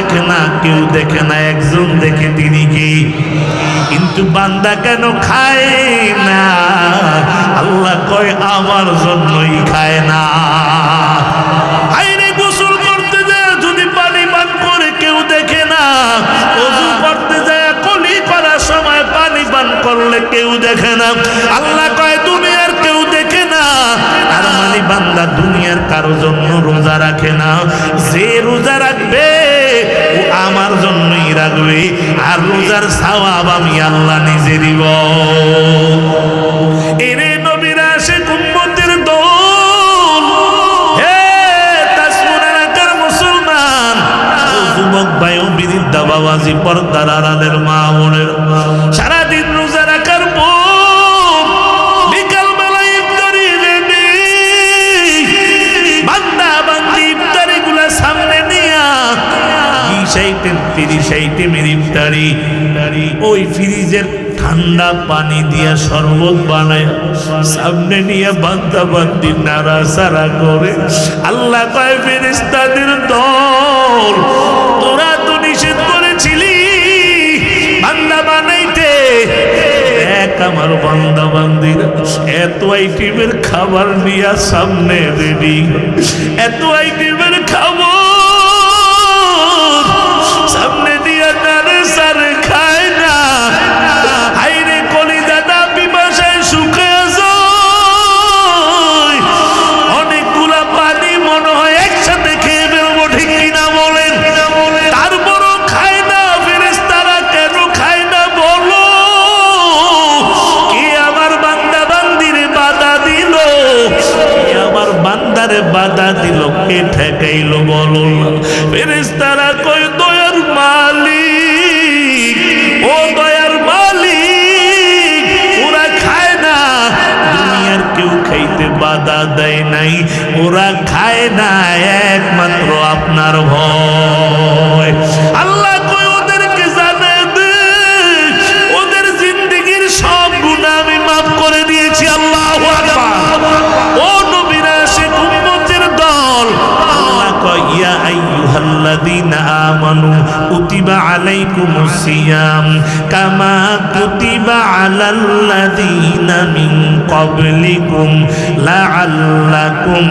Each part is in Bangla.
দেখে না, কেউ দেখে না, একজন দেখে, তিনি কি? কিন্তু বান্দা কেন খায় না? আল্লাহ কয় আমার জন্যই খায় না। আইরে গোসল করতে যায় যদি পানি পান করে কেউ দেখে না, ওযু করতে যায় কলি করার সময় পানি পান করলে কেউ দেখে না। আল্লাহ কয় দুনিয়ার কেউ দেখে না। আর মানে বান্দা দুনিয়ার কারো জন্য রোজা রাখে না। যে রোজা রাখবে ও আমার জন্যই রাখবে, আর রোজার সওয়াব আমি আল্লাহ নিজে দিব। এরে নবীরা আসে উম্মতের দল, হে তাসমুন এলাকার মুসলমান, ও যুবক ভাই ও বৃদ্ধা বাবাজি, পর্দার আড়ালের মা বোনের, সারাদিন রোজা রাখার পর বিকাল বেলা ইফতারি রেডি, বান্দা বান্দি ইফতারি গুলা সামনে নিয়া ইফতারি, ওই ফ্রিজের ঠান্ডা পানি দিয়া শরবত বানায় সামনে নিয়ে বান্দা বান্দি নাড়াচাড়া করে। আল্লাহ কয় ফেরেশতাদের দল, তোরা তো নিষেধ করেছিলি বান্দা বানাইতে, এক আমার বান্দা বান্দিরা এত আইটেমের খাবার নিয়ে সামনে রেডি, এত আইটেমের খাবার সামনে দিয়া নারে সারে খায় না। হাইরে কলিজাটা পিপাসায় শুকিয়ে যায়, অনেকগুলা পানি মনে হয় একসাথে খেয়ে ফেলবো, ঠিক কিনা বলেন? তারপরও খায় না। ফেরেশতারা কেন খায় না বলো? কে আমার বান্দা বান্দিরে বাধা দিল? কে আমার বান্দারে বাধা দিল? কে ঠেকাইলো বলো? ফেরেশতারা কই দয়ার মালিক, ও দয়ার মালিক, ওরা খায় না। দুনিয়ার কেউ খাইতে বাধা দেয় নাই, ওরা খায় না একমাত্র আপনার ভয়। আল্লাহ কই ওদেরকে জানে দে, ওদের জিন্দেগির সব গুনাহ আমি মাফ করে দিয়েছি। আল্লাহু আকবার। ও নবীরা সে উম্মতের দল, আল্লাহ কয় ইয়া আইয়ুহাল্লাযীনা আমানু কুতিবা আলাইকুমুস সিয়াম কামা কুতিবা আলাল্লাযীনা মিন ক্বাবলিকুম লাআল্লাকুম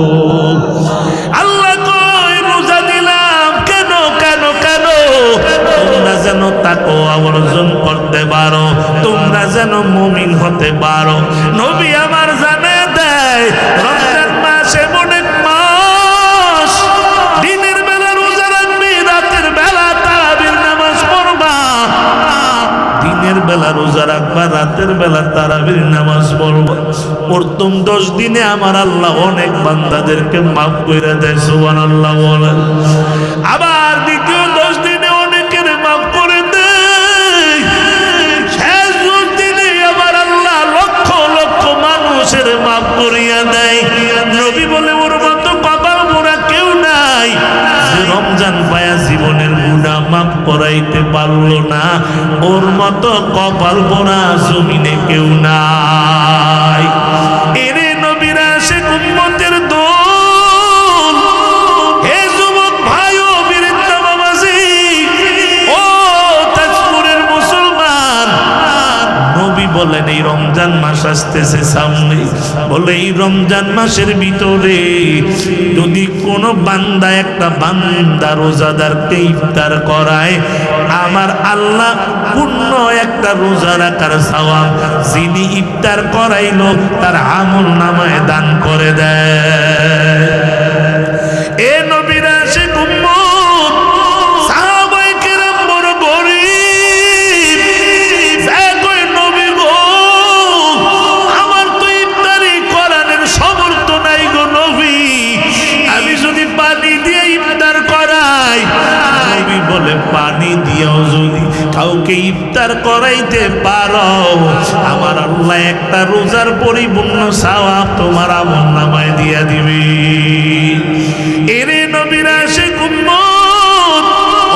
তাত্তাকুন। আল্লাহ কয় রোজা দিলাম কেন কেন কেন? তোমরা যেন তাকওয়া অর্জন করতে পারো, তোমরা যেন মুমিন হতে পারো। নবী আমার জানে দেয় রমজান মাস এমন এক মাস, দিনের বেলা রোজা রাখবি, রাতের বেলা তারাবির নামাজ পড়বা। দিনের বেলা রোজা রাখবা, রাতের বেলা তারাবির নামাজ পড়বা। প্রথম 10 দিনে আমার আল্লাহ অনেক বান্দাদেরকে মাফ করে দেয়, সুবহানাল্লাহ বলেন। আবার দ্বিতীয় 10 দিনে অনেকের মাফ করে দেয়। শেষ 10 দিনে আমার আল্লাহ লক্ষ লক্ষ মানুষের মাফ করিয়া দেয়। নবী বলে ওর মতো কপাল মোরা কেউ নাই যে রমজান পায়া জীবনের গুনাহ মাফ করাইতে পারলো না, ওর মতো কপাল মোরা জমিনে কেউ নাই। এরে নবীরা সে উম্মতের দল, হে যুবক ভাই ও বৃদ্ধা বাবাজি, ও তাজপুরের মুসলমান, নবী বলেন এই রমজান মাস আসতেছে সামনে, বলে এই রমজান মাসের ভিতরে যদি কোনো বান্দা একটা বান্দা রোজাদারকে ইফতার করায়, আমার আল্লাহ পূর্ণ একটা রোজা রাখার সওয়াব যিনি ইফতার করাইলো তার আমল নামায় দান করে দেয়। এ নবীরা সে উম্মত, সাহাবায়ে কেরাম বড় গরীব, কই নবী গো আমার তো ইফতারি করানোর সামর্থ্য নাই গো নবী, আমি যদি পানি দিয়ে ইফতার করাই। নবী বলে পানি দিয়েও যদি কাউকে ইফতার করাইতে পারো, আমার আল্লাহ একটা রোজার পরিপূর্ণ সওয়াব তোমার আমলনামায় দিয়া দিবে। এরে নবীরা সে উম্মত,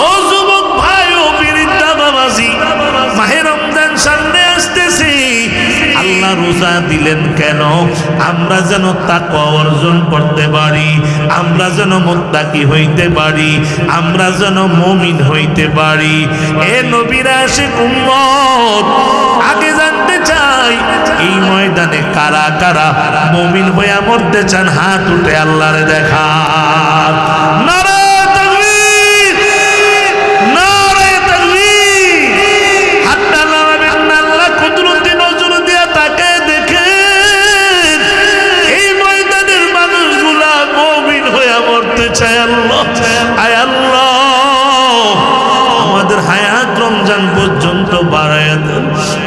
ও যুবক ভাই ও বৃদ্ধা বাবাজি, মাহে রমজান সামনে আসতেছে। আল্লাহ আল্লাহ রোজা দিলেন কেন? আমরা যেন তাকওয়া অর্জন করতে পারি, আমরা যেন মুত্তাকি হইতে পারি, আমরা যেন মুমিন হইতে পারি। এ নবীর আশিক উম্মত, আগে জানতে চাই এই ময়দানে কারা কারা মুমিন হইয়া মরতে চান? হাত উঠে আল্লাহরে দেখা। নারে তাকবীর, নারে তাকবীর। হাতটা নামাবেন না, আল্লাহ কুদরতি নজর দিয়া তাকে দেখেন এই ময়দানের মানুষগুলা মুমিন হইয়া মরতে চায়। আল্লাহ, আয় আল্লাহ আমাদের হায়াত রমজান পর্যন্ত বাড়ায়া দেন।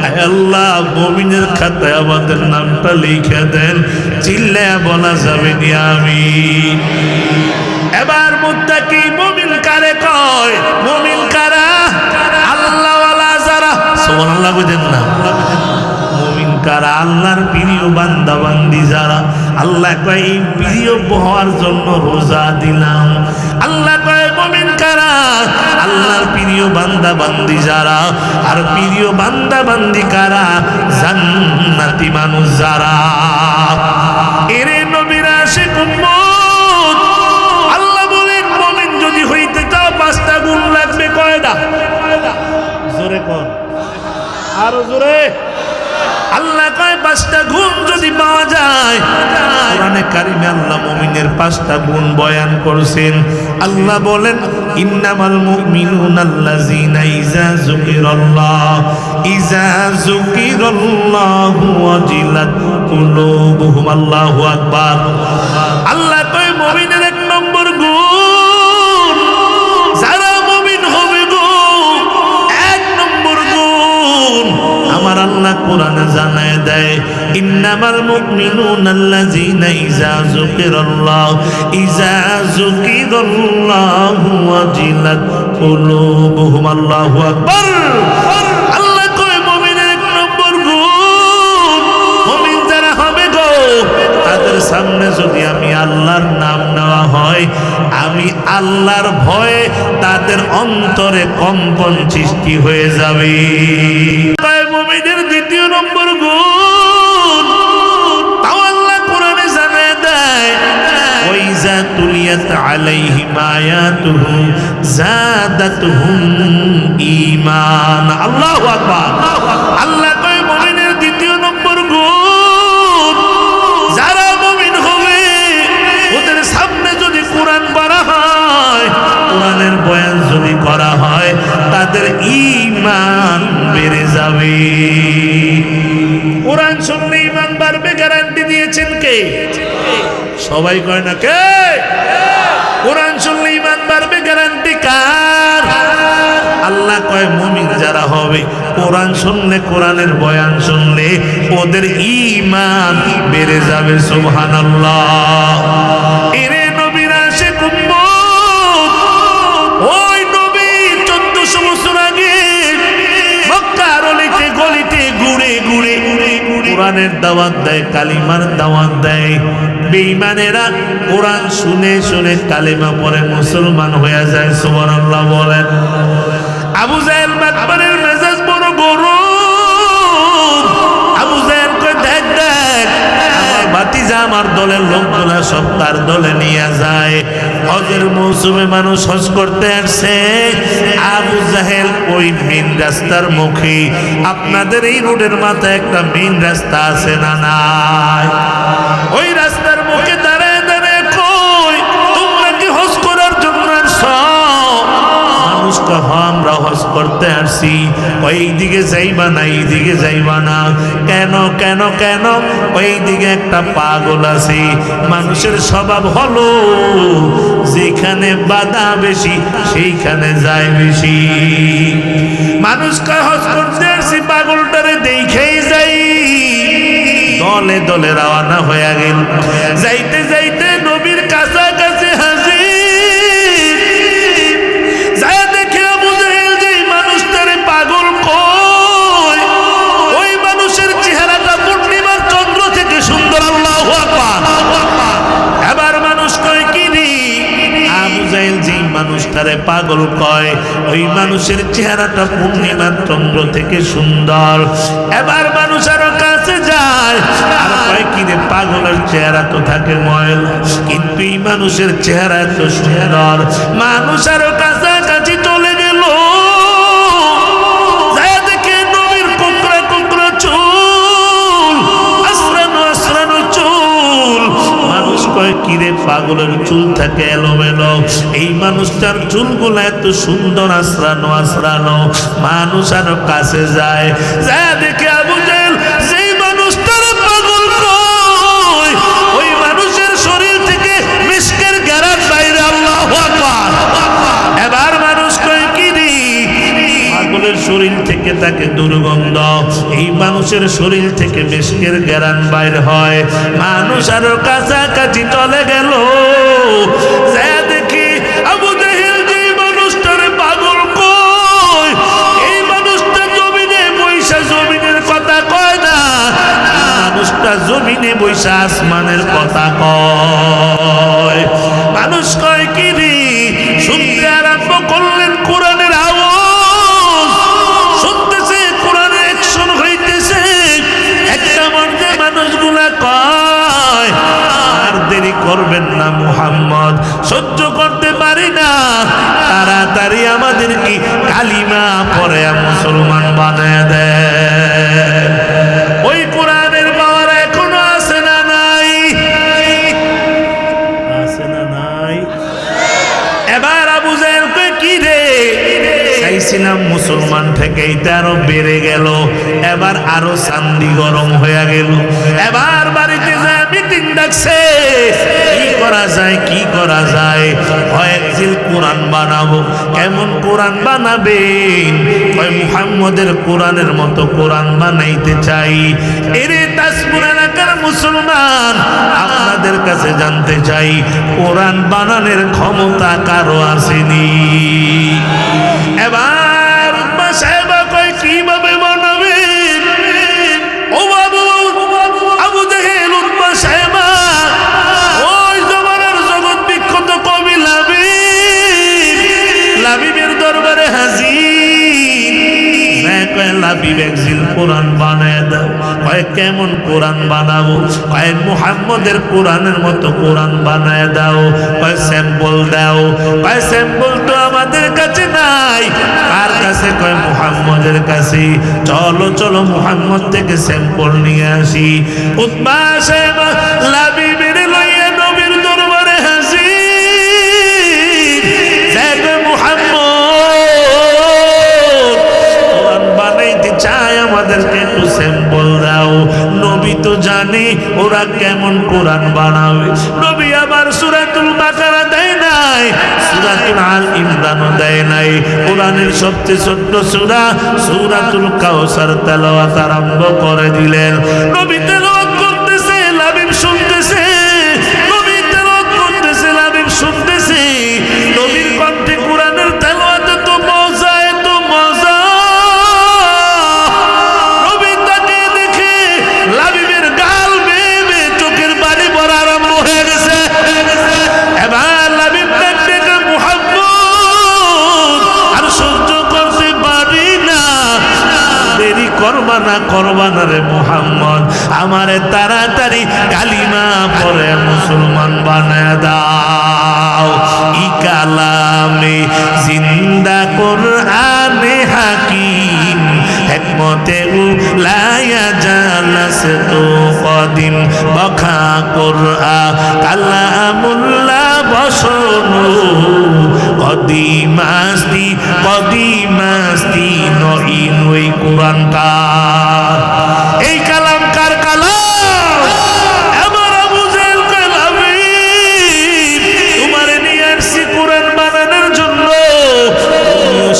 আয় আল্লাহ মুমিনের খাতায় আমাদের নামটা লিখে দেন। চিল্লায়া বলা যাবে নি আমিন? এবার মুত্তাকি মুমিন কারে কয়? মুমিন কারা? আল্লাহওয়ালা যারা। সুবহানাল্লাহ বুঝেন না? মুমিন কারা? আল্লাহর প্রিয় বান্দা বান্দি যারা। আল্লাহ কয় এই প্রিয় হওয়ার জন্য রোজা দিলাম। আল্লাহ কয় মুমিন কারা? আল্লাহর প্রিয় বান্দা বান্দি যারা। আর প্রিয় বান্দা বান্দি কারা? জান্নাতি মানুষ যারা। এরে নবীর আশিক উম্মত, আল্লাহ বলেন মুমিন যদি হইতে চাও 5টা গুণ লাগবে। কয়টা? জোরে কোন, আরো জোরে। আল্লাহ কয় 5টা গুণ যদি পাওয়া যায়। কোরআনে কারিমে আল্লাহ মুমিনের 5টা গুণ বয়ান করছেন। আল্লাহ বলেন ইন্নামাল মুমিনুনাল্লাযীনা ইযা যুকিরাল্লাহু ওয়াজিলাত কুলুবুহুম। আল্লাহু আকবার। আল্লাহ কয় মুমিনের 1 নম্বর গুণ, যারা মুমিন হবে গো 1 নম্বর গুণ আমার আল্লাহ কোরআনে জানায় দেয় ইন্নামাল মুমিনুনাল্লাযীনা ইযা যুকিরাল্লাহু ওয়াজিলাত কুলুবুহুম। আল্লাহু আকবার। আল্লাহ কয় মুমিনের 1 নম্বর গুণ, মুমিন যারা হবে গো তাদের সামনে যদি আমি আল্লাহর নাম নেওয়া হয়, আমি আল্লাহর ভয়ে তাদের অন্তরে কম্পন সৃষ্টি হয়ে যাবে। মুমিনের 2য় নম্বর গুণ, তাও আল্লাহ কোরআনে জানায় দেয় ওয়াইজা তুলিয়াত আলাইহিম আয়াতুহু যাদাতুহুম ঈমান। আল্লাহু আকবার। আল্লাহ কয় মুমিনের 2য় নম্বর গুণ, যারা মুমিন হবে ওদের সামনে যদি কোরআন পড়া হয়, কোরআনের বয়ান যদি করা হয়, তাদের ঈমান বেড়ে যাবে। কোরআন শুনলে ঈমান বাড়বে, গ্যারান্টি দিয়েছেন কে? সবাই কয় না কে? কোরআন শুনলে ঈমান বাড়বে, গ্যারান্টি কার? আল্লাহ কয় মুমিন যারা হবে কোরআন শুনলে, কোরআনের বয়ান শুনলে ওদের ঈমান বেড়ে যাবে। সুবহানাল্লাহ। এরে নবীর আশিক উম্মত, ওই নবী 1400 বছর আগে মক্কার অলিতে গলিতে ঘুরে ঘুরে কোরআনের দাওয়াত দেয়, কালিমার দাওয়াত দেয়। বেঈমানেরা কোরআন শুনে শুনে কালিমা পড়ে মুসলমান হয়ে যায়। সুবহানাল্লাহ বলেন। আবু জাহেল বাটপারের মেজাজ বড় গরম। আবু জাহেল কয় দেখ দেখ আমার ভাতিজা, আমার দলের লোকগুলা সব তার দলে নিয়ে যায়। হজের মৌসুমে মানুষ হজ করতে আসছে। আবু জাহেল ওই মেইন রাস্তার মুখে, আপনাদের এই রোডের মাথায় একটা মেইন রাস্তা আছে না নাই? ওই রাস্তার মুখে দাঁড়ায় দাঁড়ায় কই তোমরা কি হজ করার জন্য আসছো? মানুষ কয় আমরা হজ করতে আসছি। ওই দিকে যাইবা না, এই দিকে যাইবা না। কেন কেন কেন? ওই দিকে একটা পাগল আছে। মানুষের স্বভাব হলো যেখানে বাধা বেশি সেইখানে যায় বেশি। মানুষ কয় হজ করতে আসছি, পাগলটারে দেখেই যাই। দলে দলে রওনা হয়ে গেল। যাইতে যাইতে নবীর কাছাকাছি হাজির। যায় দেখে আবু জাহেল যে মানুষটারে পাগল কয়, ওই মানুষের চেহারাটা পূর্ণিমার চন্দ্র থেকে সুন্দর। আল্লাহু আকবার। এবার মানুষ কয় কি রে? আবু জাহেল যে মানুষটারে পাগল কয়, ওই মানুষের চেহারাটা পূর্ণিমার চন্দ্র থেকে সুন্দর। এবার মানুষ আরো কাছে যায়। যায়। আর কয় কি রে পাগলের চেহারা তো থাকে ময়লা, কিন্তু এই মানুষের চেহারা এত সুন্দর। মানুষ আরো কাছাকাছি চলে গেল, দেখে নবীর কোকড়া কোকড়া চুল, আশ্রানো আশ্রানো চুল। মানুষ কয় কি রে পাগলের চুল থাকে এলোমেলো, এই মানুষটার চুলগুলো এত সুন্দর আশ্রানো আশ্রানো। মানুষ আরো কাছে যায়, দেখে আবু জেহেল সেই মানুষটার পাগল কয়, ওই মানুষের শরীর থেকে মিশকের ঘ্রাণ বাইরে। আল্লাহু আকবার। এবার মানুষ কয় কি রে পাগলের শরীর থেকে তাকে দুর্গন্ধ, এই মানুষের শরীর থেকে মিশকের ঘ্রাণ বাইর হয়। মানুষ আরো কাছাকাছি চলে গেল, দেখি আবু জেহেল যে মানুষটার পাগল কয়, এই মানুষটা জমিনে বৈশা জমিনের কথা কয় না, মানুষটা জমিনে বৈশা আসমানের কথা কয়। মানুষ কয় কি রে, শুনতে আরম্ভ করলেন কোরআনের আওয়াজ, শুনতেছে কোরআনের অ্যাকশন হইতেছে। একটা মধ্যে মানুষগুলা কয় আর দেরি করবেন না মুহাম্মদ, সহ্য করতে পারি না, তাড়াতাড়ি আমাদের কি কালিমা পড়ে মুসলমান বানায় দেয়। ওই কোরআনের পাওয়ার এখনো আছে না নাই? আছে না নাই? এবার আবু জেহেল কয় কি রে, চাইছিলাম মুসলমান থেকে এটা আরো বেড়ে গেল, এবার আরো চান্দি গরম হয়ে গেল। এবার বাড়িতে যায় মিটিং ডাকছে, কি করা যায় কি করা যায়। একদিন কোরআন বানাবো। কেমন কোরআন বানাবেন? মুহাম্মদের কোরআনের মতো কোরআন বানাইতে চাই। এরে তাজপুর এলাকার মুসলমান, আপনাদের কাছে জানতে চাই কোরআন বানানোর ক্ষমতা কারো আসেনি? এবার সাহেবা কয় কিভাবে বানাবেন? ও বাবু আবু জেহেল উতবা সাহেবা ওই জমানার জগৎ বিখ্যাত কবি লাবিবের দরবারে হাজির। লাবিব একদিন কোরআন বানায় দাও। কয় কেমন কোরআন বানাবো? কয় মুহাম্মদের কোরআনের মতো কোরআন বানায় দাও। কয় স্যাম্পল দাও। কয় স্যাম্পল তো আমাদের কাছে নাই। কার কাছে? কয় মুহাম্মদের কাছে। চলো চলো মুহাম্মদ থেকে স্যাম্পল নিয়ে আসি। উতবা সাহেব লাবিবের লইয়া নবীর দরবারে হাজির। দেখো মুহাম্মদ কোরআন বানাইতে চায়, আমাদেরকে একটু স্যাম্পল দাও। নবী তো জানে ওরা কেমন কোরআন বানাবে। নবী আবার সূরাতুল বাকারা দেয় নাই, সূরাতুল আল ইমরানও দেয় নাই। কোরআনের সবচেয়ে ছোট্ট সূরা সূরাতুল কাউসার তেলাওয়াত আরম্ভ করে দিলেন। নবী তেলাওয়াত করতেছে, লাবিব শুনতেছে। নবী তেলাওয়াত করতেছে, লাবিব শুনতেছে। নবীর কণ্ঠে কোরআনের তেলাওয়াত তো মজা, এত মজা। নবী তাকে দেখে লাবিবের গাল বেয়ে বেয়ে চোখের পানি পড়া আরম্ভ হয়ে গেছে। এবার লাবিব দেখে মুহাম্মদ আর সহ্য করতে পারি না, দেরি করবা না রে মুহাম্মদ, আমারে তাড়াতাড়ি কালিমা পড়ে মুসলমান বানায় দাও। ই কালামে জিন্দা কোরআনে হাকিম, হিকমতে উলায়া জালাস তো কদিম, বখা কোরআন কালামুল্লাহ বসনু, কদিমাস্তি নই নই কোরআন কার। এই কালাম কার কালাম? এবার আবু জেহেল কয় লাবিব তোমারে নিয়ে আসছি কোরআন বানানোর জন্য।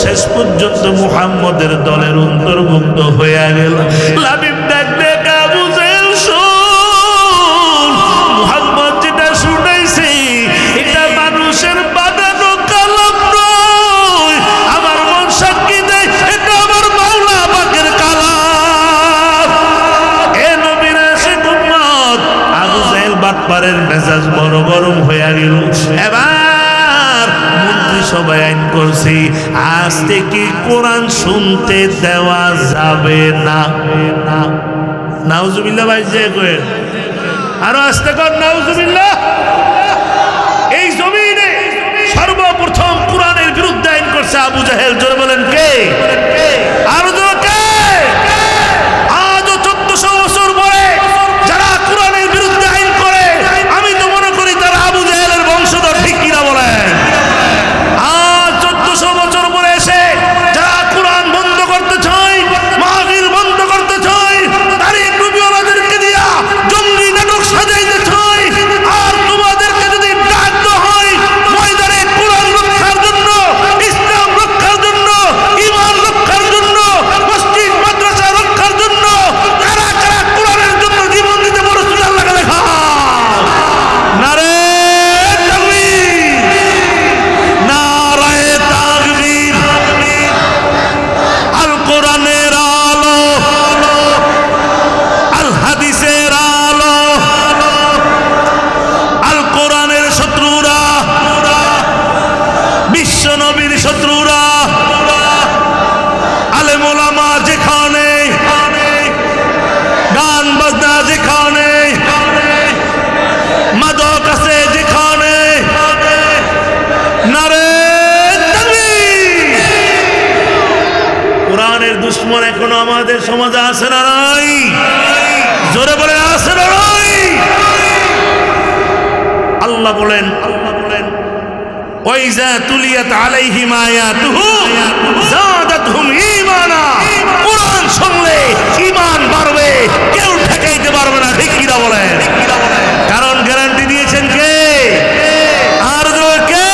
শেষ পর্যন্ত মুহাম্মদের দলের অন্তর্ভুক্ত হয়ে গেল। লাবিব ডাক দেখ আবু জেহেল শোন, মুহাম্মদ যেটা শুনাইছে এটা মানুষের বানানো কালাম নয়, আমার মন সাক্ষী দেয় এটা আমার মাওলা পাকের কালাম। এ নবীর আশিক উম্মত, আবু জেহেল বাটপারের মেজাজ বড় গরম হয়ে গেল। এবার সবাই আইন করছি আজ থেকে কোরআন শুনতে দেওয়া যাবে না। নাউজুবিল্লাহ ভাই যে কয়ে আরো আস্তে কর নাউজুবিল্লাহ। এই জমিনে সর্বপ্রথম কোরআনের বিরুদ্ধে আইন করছে আবু জাহেল। জোরে বলেন কে? আরো জোরে কে? আজও 1400 বছর পরে যারা কোরআনের বিরুদ্ধে আইন করে, আমি তো মনে করি তারা আবু জাহেলের বংশধর। ঠিক কিনা বলেন? আজ 1400 বছর পরে এসে যারা কোরআন বন্ধ করতে চায়, মাহফিল বন্ধ করতে চায়, তারিখ রবিওয়ালাদেরকে দিয়া জঙ্গি নাটক সাজাইতে চায়, আর তোমাদেরকে যদি ডাক দেওয়া হয় ময়দানে কোরআন রক্ষার জন্য, ইসলাম রক্ষার জন্য, ঈমান রক্ষার জন্য, মসজিদ মাদ্রাসা রক্ষার জন্য, কারা কারা কোরআনের জন্য জীবন দিতে পারো আল্লাহকে দেখা। নারে তাকবীর, নারায়ে তাকবীর। আল কোরআনের আলো, আল হাদিসের আলো, আল কোরআনের শত্রুরা, বিশ্ব নবীর শত্রুরা, আলেম ওলামা যেখানে, গান বাজনা যেখানে, মাদক আছে যেখানে, নারে তাকবীর। কোরআনের দুশ্মন এখনো আমাদের সমাজে আছে না নাই? জোরে বলে আছে না নাই? আল্লাহ বলেন ওয়াইজা তুলিয়াত আলাইহিম আয়াতুহু যাদাতহুম ঈমানা। কোরআন শুনলে ঈমান বাড়বে, কেউ ঠেকাইতে পারবে না। ঠিক কিনা বলেন? কারণ গ্যারান্টি দিয়েছেন কে? আর কে?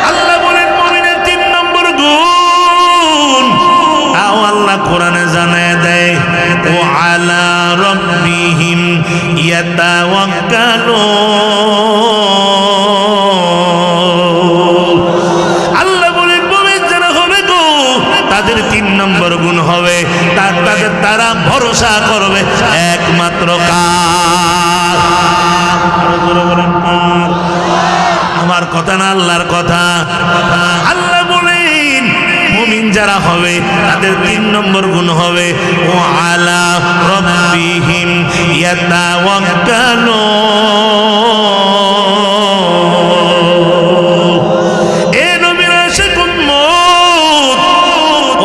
আল্লাহ বলেন মুমিনের 3 নম্বর গুণ। আল্লাহ কোরআনে জানায় দেয় ও আলা রাব্বিহিম ইয়াতাওয়াক্কালুন। আল্লাহ বলেন মুমিন যারা হবে গো, তাদের 3 নম্বর গুণ হবে তারা ভরসা করবে একমাত্র কার? আমার কথা না আল্লাহর কথা। আল্লাহ বলেন মুমিন যারা হবে তাদের 3 নম্বর গুণ হবে ও আলা রাব্বিহিম ইয়াতাওয়াক্কালুন। এ নবীর আশিক উম্মত,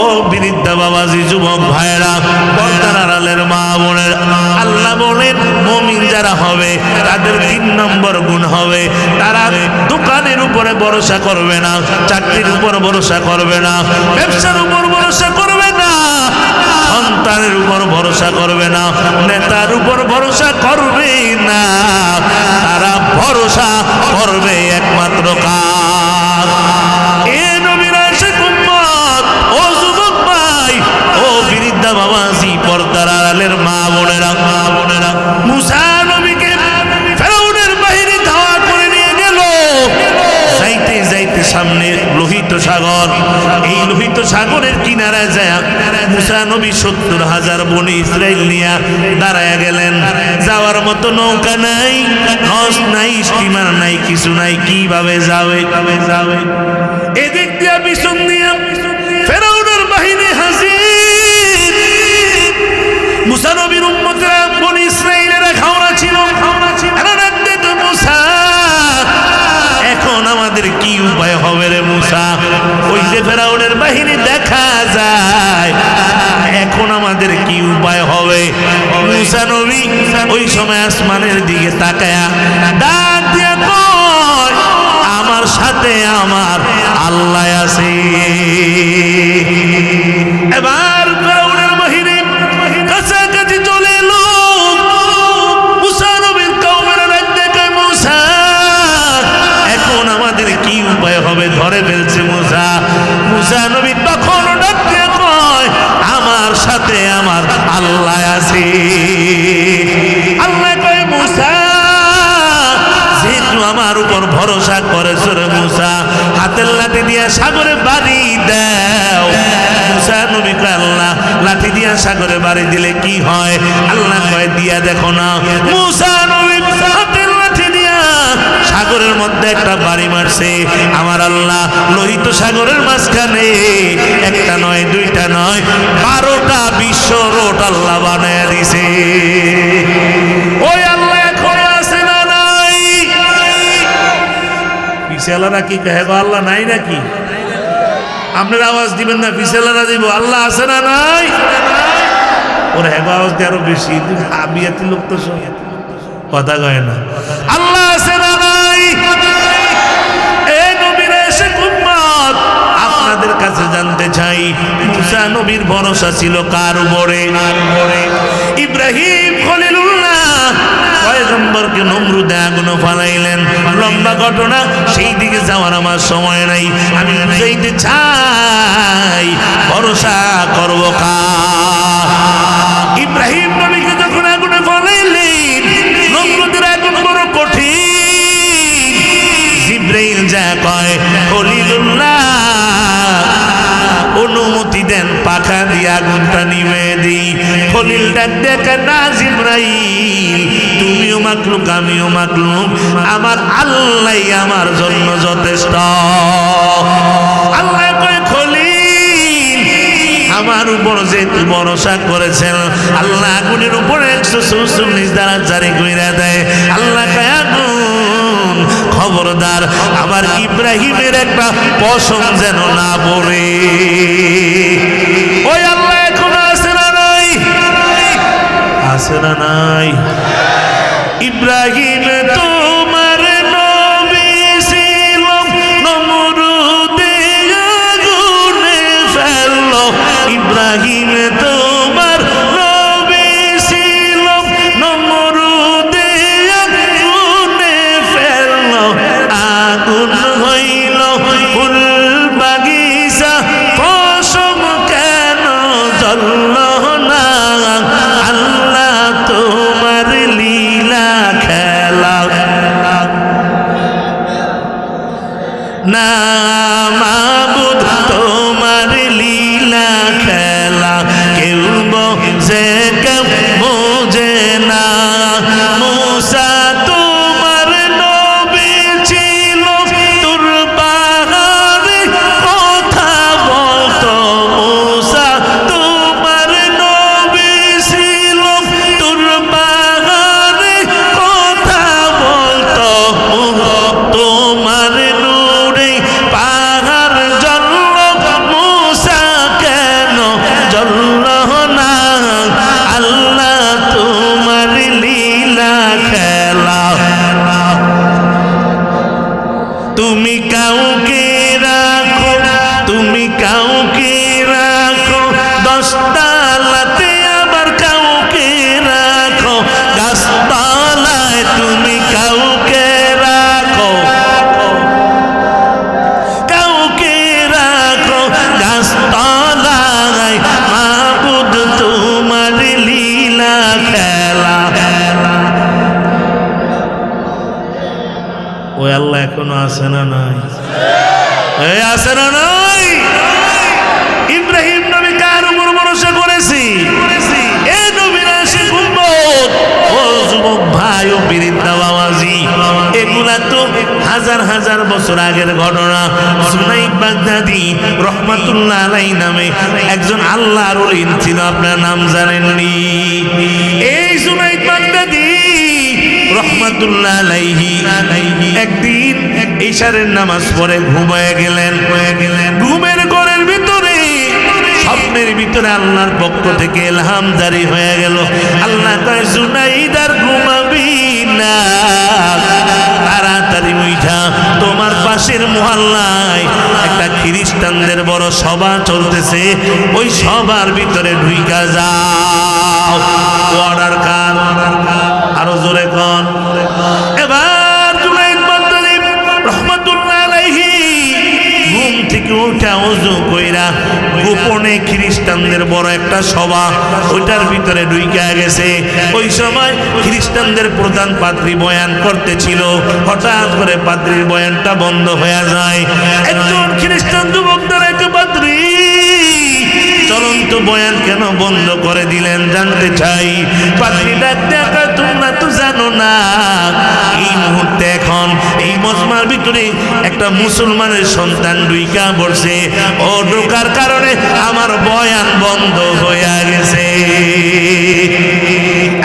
ও বৃদ্ধা বাবাজি, যুবক ভাইরা, পর্দার আড়ালের মা বোনের, আল্লাহ বলেন মুমিন যারা হবে তাদের 3 নম্বর গুণ হবে তারা দোকানের উপরে ভরসা করবে না, চাকরির উপর ভরসা করবে না, ব্যবসার উপর ভরসা করবে না, সন্তানের উপর ভরসা করবে না, নেতার উপর ভরসা করবে না। তারা ভরসা করবে একমাত্র কার? এ নবীর আশিক উম্মত, ও যুবক ভাই, ও বৃদ্ধা বাবাজি, পর্দার আড়ালের মা বোনেরা, মুসা নবীকে ফেরাউনের বাহিনী ধাওয়া করে নিয়ে গেল। যাইতে যাইতে সামনে লোহিত সাগর, এই লোহিত সাগরের কিনারায় যায় মুসা নবী 70,000 বনি ইসরাইল নিয়ে দাঁড়ায় গেলেন। যাওয়ার মতো নৌকা নাই, লঞ্চ নাই, স্টিমার নাই, কিছু নাই, কিভাবে যাবে? এদিক দিয়া পিছন দিয়া ফেরাউনের বাহিনী হাজির। মুসা নবীর উম্মতেরা, বনি ইসরাইলেরা খাওয়া ছিল। মুসা, এখন আমাদের কি উপায় হবে রে মুসা? ওই যে ফেরাউনের বাহিনী দেখা যায়, এখন আমাদের কি উপায় হবে? মুসা নবী ওই সময় আসমানের দিকে তাকায়া ডাক দিয়া কয়, আমার সাথে আমার আল্লাহ আছে। এবার ফেরাউনের বাহিনী কাছাকাছি চলে এলো। মুসা নবীর কওমেরা দেখে, মুসা এখন আমাদের কি উপায় হবে? ধরে ফেলছে মুসা। মুসা নবী তখন ডাক দিয়ে কয়, আমার সাথে আমার আল্লাহ আছে। আল্লাহ কয়, মুসা যেহেতু আমার উপর ভরসা করেছ রে মুসা, হাতের লাঠি দিয়া সাগরে বাড়ি দাও। মুসা নবী কয়, আল্লাহ লাঠি দিয়া সাগরে বাড়ি দিলে কি হয়? আল্লাহ কয়, দিয়া দেখো না। মুসা নবী হাতের লাঠি দিয়া সাগরের মধ্যে একটা বাড়ি মারছে। আমার আল্লাহ লোহিত সাগরের মাঝখানে একটা নয় দুইটা নয় 12টা বিশ্ব রোড আল্লাহ বানায় দিছে। ওই আল্লাহ এখন আছে না নাই? পিছেলারা কি কহে গো আল্লাহ নাই নাকি? আপনার আওয়াজ দিবেন না, পিছেলারা দিব আল্লাহ আছে না নাই? ওর হেগো আওয়াজ দিয়ে আরো বেশি। বিয়াতি লোক তো কথা কয় না। আল্লাহ আছে না নাই? এই নবীর এসে উম্মত আপনাদের কাছে জানতে চাই, মুসা নবীর ভরসা ছিল কার উপরে? ইব্রাহিম খলিলুল্লাহ পয়গম্বরকে নমরুদে আগুনে ফালাইলেন। লম্বা ঘটনা, সেই দিকে যাওয়ার আমার সময় নাই। আমি বুঝাইতে চাই ভরসা করব কার? ইব্রাহিম নবীকে যখন আগুনে ফালাইলেন, নমরুদের আগুন বড় কঠিন। জিবরাইল যা কয়, খলিলুল্লাহ অনুমতি দেন পাখা দিয়ে আগুনটা নিভে দিই। খলিল ডাক দেখে, না জিবরাইল, তুমিও মাকলুক আমিও মাকলুক, আমার আল্লাহ আমার জন্য যথেষ্ট। আল্লাহ কয়, খলিল আমার উপর যেহেতু ভরসা করেছেন, আল্লাহ আগুনের উপরে 144 দ্বারা জারি কইরা দেয়। আল্লাহ কয়, আগুন খবরদার আমার ইব্রাহিমের একটা পশম যেন না পড়ে। ওই আল্লাহ এখন আছে না নাই? আছে না নাই? ইব্রাহিম তোমার নবী ছিল, নমরুদে আগুনে ফেললো। ইব্রাহিম তোমার নবী ছিল, নমরুদে আগুনে ফেললো। আগুন হইল ফুল বাগিচা, পশম কেন জ্বলল না? আল্লাহ তোমার লীলা খেলা না, মাবুদ তোমার লীলা খেলা কেউ বোঝে কেউ বোঝে না। মুসা তোমার নবী ছিল, তোর পাহাড়ে কথা বলতো। মুসা তোমার নবী ছিল, তোর পাহাড়ে কথা বলতো। তোমার নূরে পাহাড় জ্বলল, মুসা কেন জ্বলল না? আল্লাহ তোমার লীলা খেলা। তুমি কাউকে রাখো, তুমি কাউকে রাখো 10 তালাতে, আবার কাউকে রাখো গাছতলায়। তুমি কাউকে রাখো, কাউকে রাখো গাছতলায়। মাবুদ তোমার লীলা খেলা। ওই আল্লাহ এখনো আছে না নাই? এই আছে না নাই? ইব্রাহিম নবী কার উপর ভরসা করেছি? এই নবীর আশিক উম্মত, ও যুবক ভাই ও বৃদ্ধা বাবাজি, এগুলা তো হাজার হাজার বছর আগের ঘটনা। জুনাইদ বাগদাদি রহমাতুল্লাহ আলাইহি নামে একজন আল্লাহর ওলি ছিল, আপনার নাম জানেননি? এই জুনাইদ বাগদাদি রহমাতুল্লাহ আলাইহি একদিন ইশারের নামাজ পড়ে ঘুমায় গেলেন। ঘুমের ঘরের ভিতরে স্বপ্নের ভিতরে আল্লাহর পক্ষ থেকে ইলহাম জারি হয়ে গেল। আল্লাহ কয়, জুনাইদ আর ঘুমাবি না, তাড়াতাড়ি উঠা তোমার পাশের মহল্লায় একটা খ্রিস্টানদের বড় সভা চলতেছে, ওই সভার ভিতরে ঢুইকা যাও। অর্ডার কার? আরো জোরে কন। এবার জুনাইদ বাগদাদি রহমাতুল্লাহ আলাইহি ঘুম থেকে উঠা ওযু কইরা গোপনে খ্রিস্টানদের বড় একটা সভা, ওইটার ভিতরে ঢুইকা গেছে। ওই সময় খ্রিস্টানদের প্রধান পাদ্রী বয়ান করতেছিল। হঠাৎ করে পাদ্রীর বয়ানটা বন্ধ হয়ে যায়। একজন খ্রিস্টান যুবক দ্বারা, এক পাদ্রী চলন্ত কিন্তু বয়ান কেন বন্ধ করে দিলেন জানতে চাই। পাত্রী ডাক দেখা, তোমরা তো জানো না এই মুহূর্তে এখন এই মজমার ভিতরে একটা মুসলমানের সন্তান ঢুইকা পড়ছে, ও ঢোকার কারণে আমার বয়ান বন্ধ হয়ে গেছে।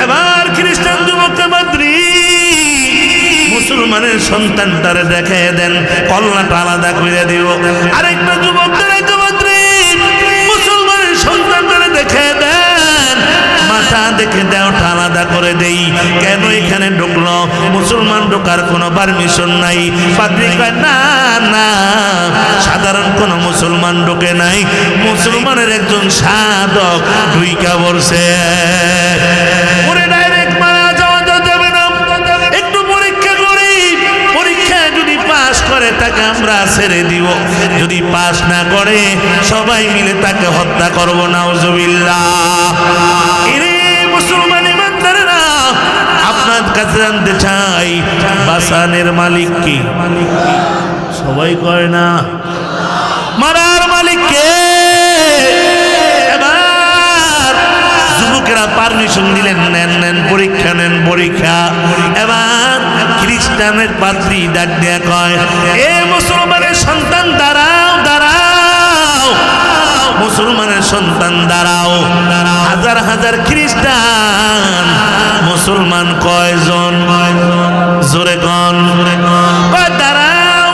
এবার খ্রিস্টান যুবককে পাত্রী মুসলমানের সন্তানটারে দেখাই দেন, কল্লাটা আলাদা করে দিব। আরেকটা যুবকদের মুসলমানের সন্তানটারে দেখাই দেন, মাথা দেখে দেওটা আলাদা করে দেই। কেন এখানে ঢুকলো? মুসলমান ঢোকার কোনো পারমিশন নাই। পাদ্রী কয় না না, সাধারণ কোনো মুসলমান ঢোকে নাই, মুসলমানের একজন সাধক ঢুইকা পড়ছে। তাকে আমরা ছেড়ে দিব, যদি পাস না করে সবাই মিলে তাকে হত্যা করব। নাউজুবিল্লাহ। এরে মুসলমান ইমানদারেরা, আপনার কাছে জানতে চাই বাসানের মালিক কি? সবাই কয় না। মারার মালিক কে? এবার যুবকেরা পারমিশন দিলেন, নেন নেন পরীক্ষা নেন, পরীক্ষা। এবার খ্রিস্টানের পাত্রী ডাক দেয়া কয়, এ মুসলমানের সন্তান দাঁড়াও, দাঁড়াও, মুসলমানের সন্তান দাঁড়াও। হাজার হাজার খ্রিস্টান, মুসলমান কয়জন? জোরে কন। দাঁড়াও।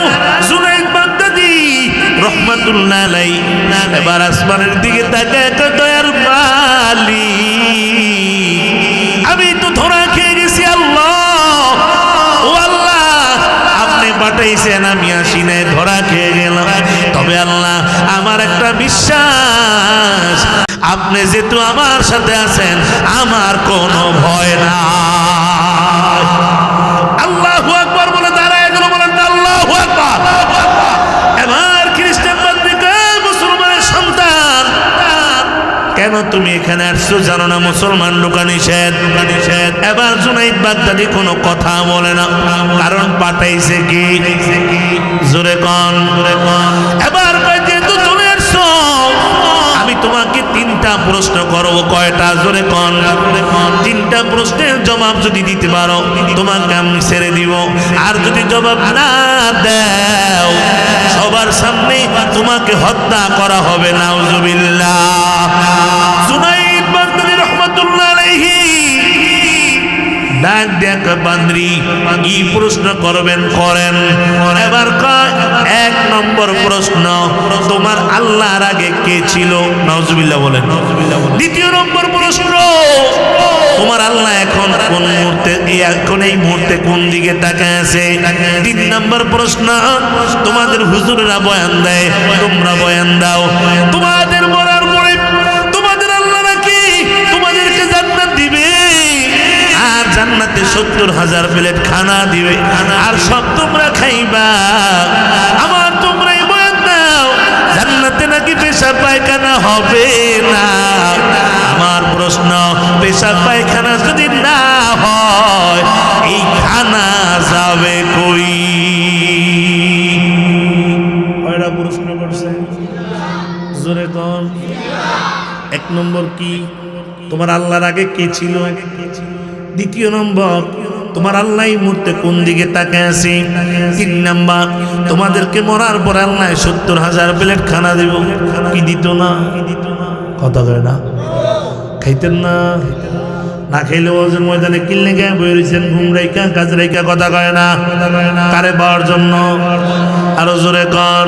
জুনাইদ বাগদাদি রহমাতুল্লাহ আলাইহি এবার আসমানের দিকে তাকায়, দয়ার মালিক আমি তো ধরা খেয়ে গেছি, আল্লাহ পাঠাইছেন, আমি আসি নাই, ধরা খেয়ে গেলাম। তবে আল্লাহ আমার একটা বিশ্বাস, আপনি যেহেতু আমার সাথে আছেন আমার কোনো ভয় না। আল্লাহু আকবার বলে দাঁড়ায় গেল, বলেন আল্লাহু আকবার। এবার খ্রিস্টান পাদ্রীকে, মুসলমানের সন্তান কেন তুমি এখানে আসছো? জানো না মুসলমান ঢোকা নিষেধ, ঢোকা নিষেধ। এবার জুনাইদ বাগদাদি কোনো কথা বলে না, কারণ পাঠাইছে কি? জোরে কন, জোরে কন। এবার যেহেতু চলে আসছো, আমি তোমাকে তিনটা প্রশ্ন করবো। কয়টা? জোরে কন। তিনটা প্রশ্নের জবাব যদি দিতে পারো তোমাকে আমি ছেড়ে দিব, আর যদি জবাব না দাও সবার সামনে তোমাকে হত্যা করা হবে। নাউজুবিল্লাহ। জুনাইদ বাগদাদি রহমাতুল্লাহ আলাইহি ডাক দেখ, পাদ্রী কি প্রশ্ন করবেন করেন। এবার কয়, এক নম্বর প্রশ্ন, তোমার আল্লাহর আগে কে ছিল? নাউজুবিল্লাহ বলেন। দ্বিতীয় নম্বর প্রশ্ন, তোমার আল্লাহ এখন কোন মুহূর্তে, এখন এই মুহূর্তে কোন দিকে তাকায় আছে? তিন নম্বর প্রশ্ন, তোমাদের হুজুররা বয়ান দেয়, তোমরা বয়ান দাও, তোমাদের মরার পরে তোমাদের আল্লাহ নাকি তোমাদেরকে জান্নাত দিবে, আর জান্নাতে 70,000 প্লেট খানা দিবে, আর সব তোমরা খাইবা। আমার তোমরাই বয়ান দাও, জান্নাতে নাকি পেশাব পায়খানা হবে না। আমার প্রশ্ন, পেশাব পায়খানা যদি না হয় এই খানা যাবে কই? কয়টা প্রশ্ন করছে? জোরে কোন। এক নম্বর কি? তোমার আল্লাহর আগে কে ছিল? দ্বিতীয় নম্বর, তোমার আল্লাহ এই মুহূর্তে কোন দিকে তাকায় আছে? তিন নাম্বার, তোমাদেরকে মরার পর আল্লাহ 70,000 প্লেট খানা দিব, কি দিত না? কথা কয় না? খাইতেন না? না খাইলে ওজন ময়দানে কিনলে গে বই রয়েছেন, ঘুম রাইকা কাজ রাইকা, কথা কয় না? কারে পাওয়ার জন্য? আরো জোরে কন,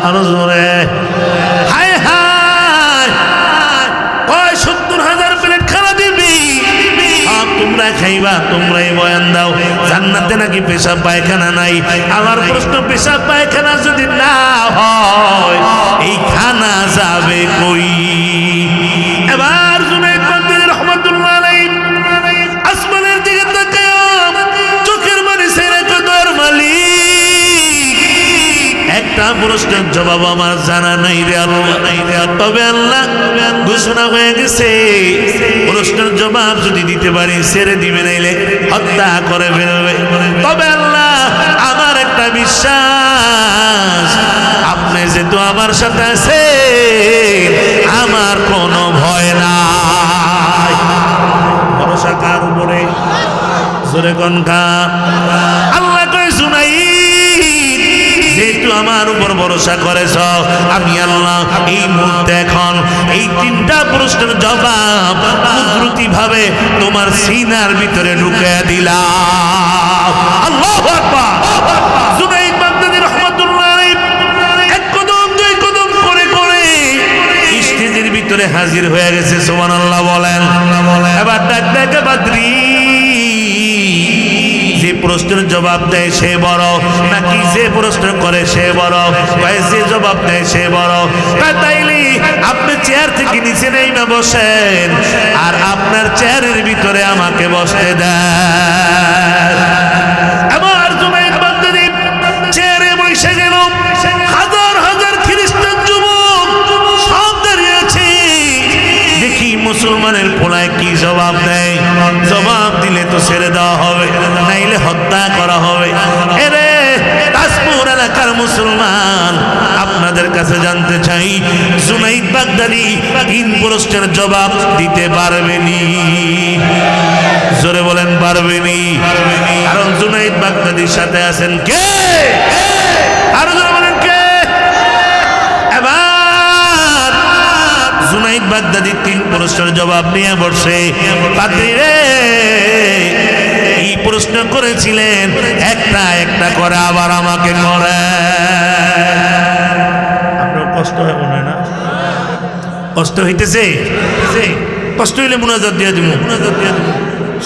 আরো জোরে। হায় হায়, কয় 70,000 প্লেট খানা দিবি, তোমরা খাইবা, তোমরাই বয়ান দাও। জান্নাতে নাকি পেশাব পায়খানা নাই। আমার প্রশ্ন, পেশাব পায়খানা যদি না হয় এই খানা যাবে কই? এবার জুনাইদ বাগদাদি রহমাতুল্লাহ আলাইহি আসমানের দিকে তাকায়, চোখের পানি ছেড়ে কদর মালিক, একটা প্রশ্নের জবাব আমার জানা নাই রে আল্লাহ। তবে আল্লাহ ঘোষণা হয়ে গেছে, প্রশ্নের জবাব যদি দিতে পারি ছেড়ে দিবে, নাইলে হত্যা করে ফেলবে। তবে আল্লাহ আমার একটা বিশ্বাস, আপনি যেহেতু আমার সাথে আছে আমার কোন জোরে কোন খা। আল্লাহ কয় জুনাইদ, যেহেতু আমার উপর ভরসা করেছ, আমি আল্লাহ এই মুহূর্তে এখন এই তিনটা প্রশ্নের জবাব কুদরতি ভাবে তোমার সিনার ভিতরে ঢুকে দিলাম। আল্লাহু আকবার। জুনাইদ বাগদাদী রাহমাতুল্লাহ আলাইহি এক কদম দুই কদম করে করে স্টেজের ভিতরে হাজির হয়ে গেছে। সুবহানাল্লাহ বলেন। এবার ডাক ডাকে বাদরি, যে প্রশ্নের জবাব দেয় সে বড় নাকি যে প্রশ্ন করে সে বড়? যে জবাব দেয় সে বড়। তাইলে আপনি চেয়ার থেকে নিচে নেমে বসেন আর আপনার চেয়ারের ভিতরে আমাকে বসতে দেন। আমার জুনাইদ বাগদাদী চেয়ারে বসে গেল। হাজার হাজার খ্রিস্টান যুবক সব দাঁড়িয়ে আছে। দেখি মুসলমানের পোলায় কি জবাব দেয়। জবাব দিলে তো ছেড়ে দেওয়া হবে, নাইলে হত্যা করা হবে। এরে তাজপুর এলাকার মুসলমান, আপনাদের কাছে জানতে চাই, জুনাইদ বাগদাদী তিন প্রশ্নের জবাব দিতে পারবেনি? জোরে বলেন পারবেনি। কারণ জুনাইদ বাগদাদীর সাথে আছেন কে? আরো জোরে বলেন কে? এবার জুনাইদ বাগদাদী তিন প্রশ্নের জবাব নিয়ে বসে। পাদ্রী রে, এই প্রশ্ন করেছিলেন, একটা একটা করে আবার আমাকে করে। আপনার কষ্ট হয় মনে হয় না? কষ্ট হইতেছে? কষ্ট হইলে মুনাজাত দিয়ে দিব।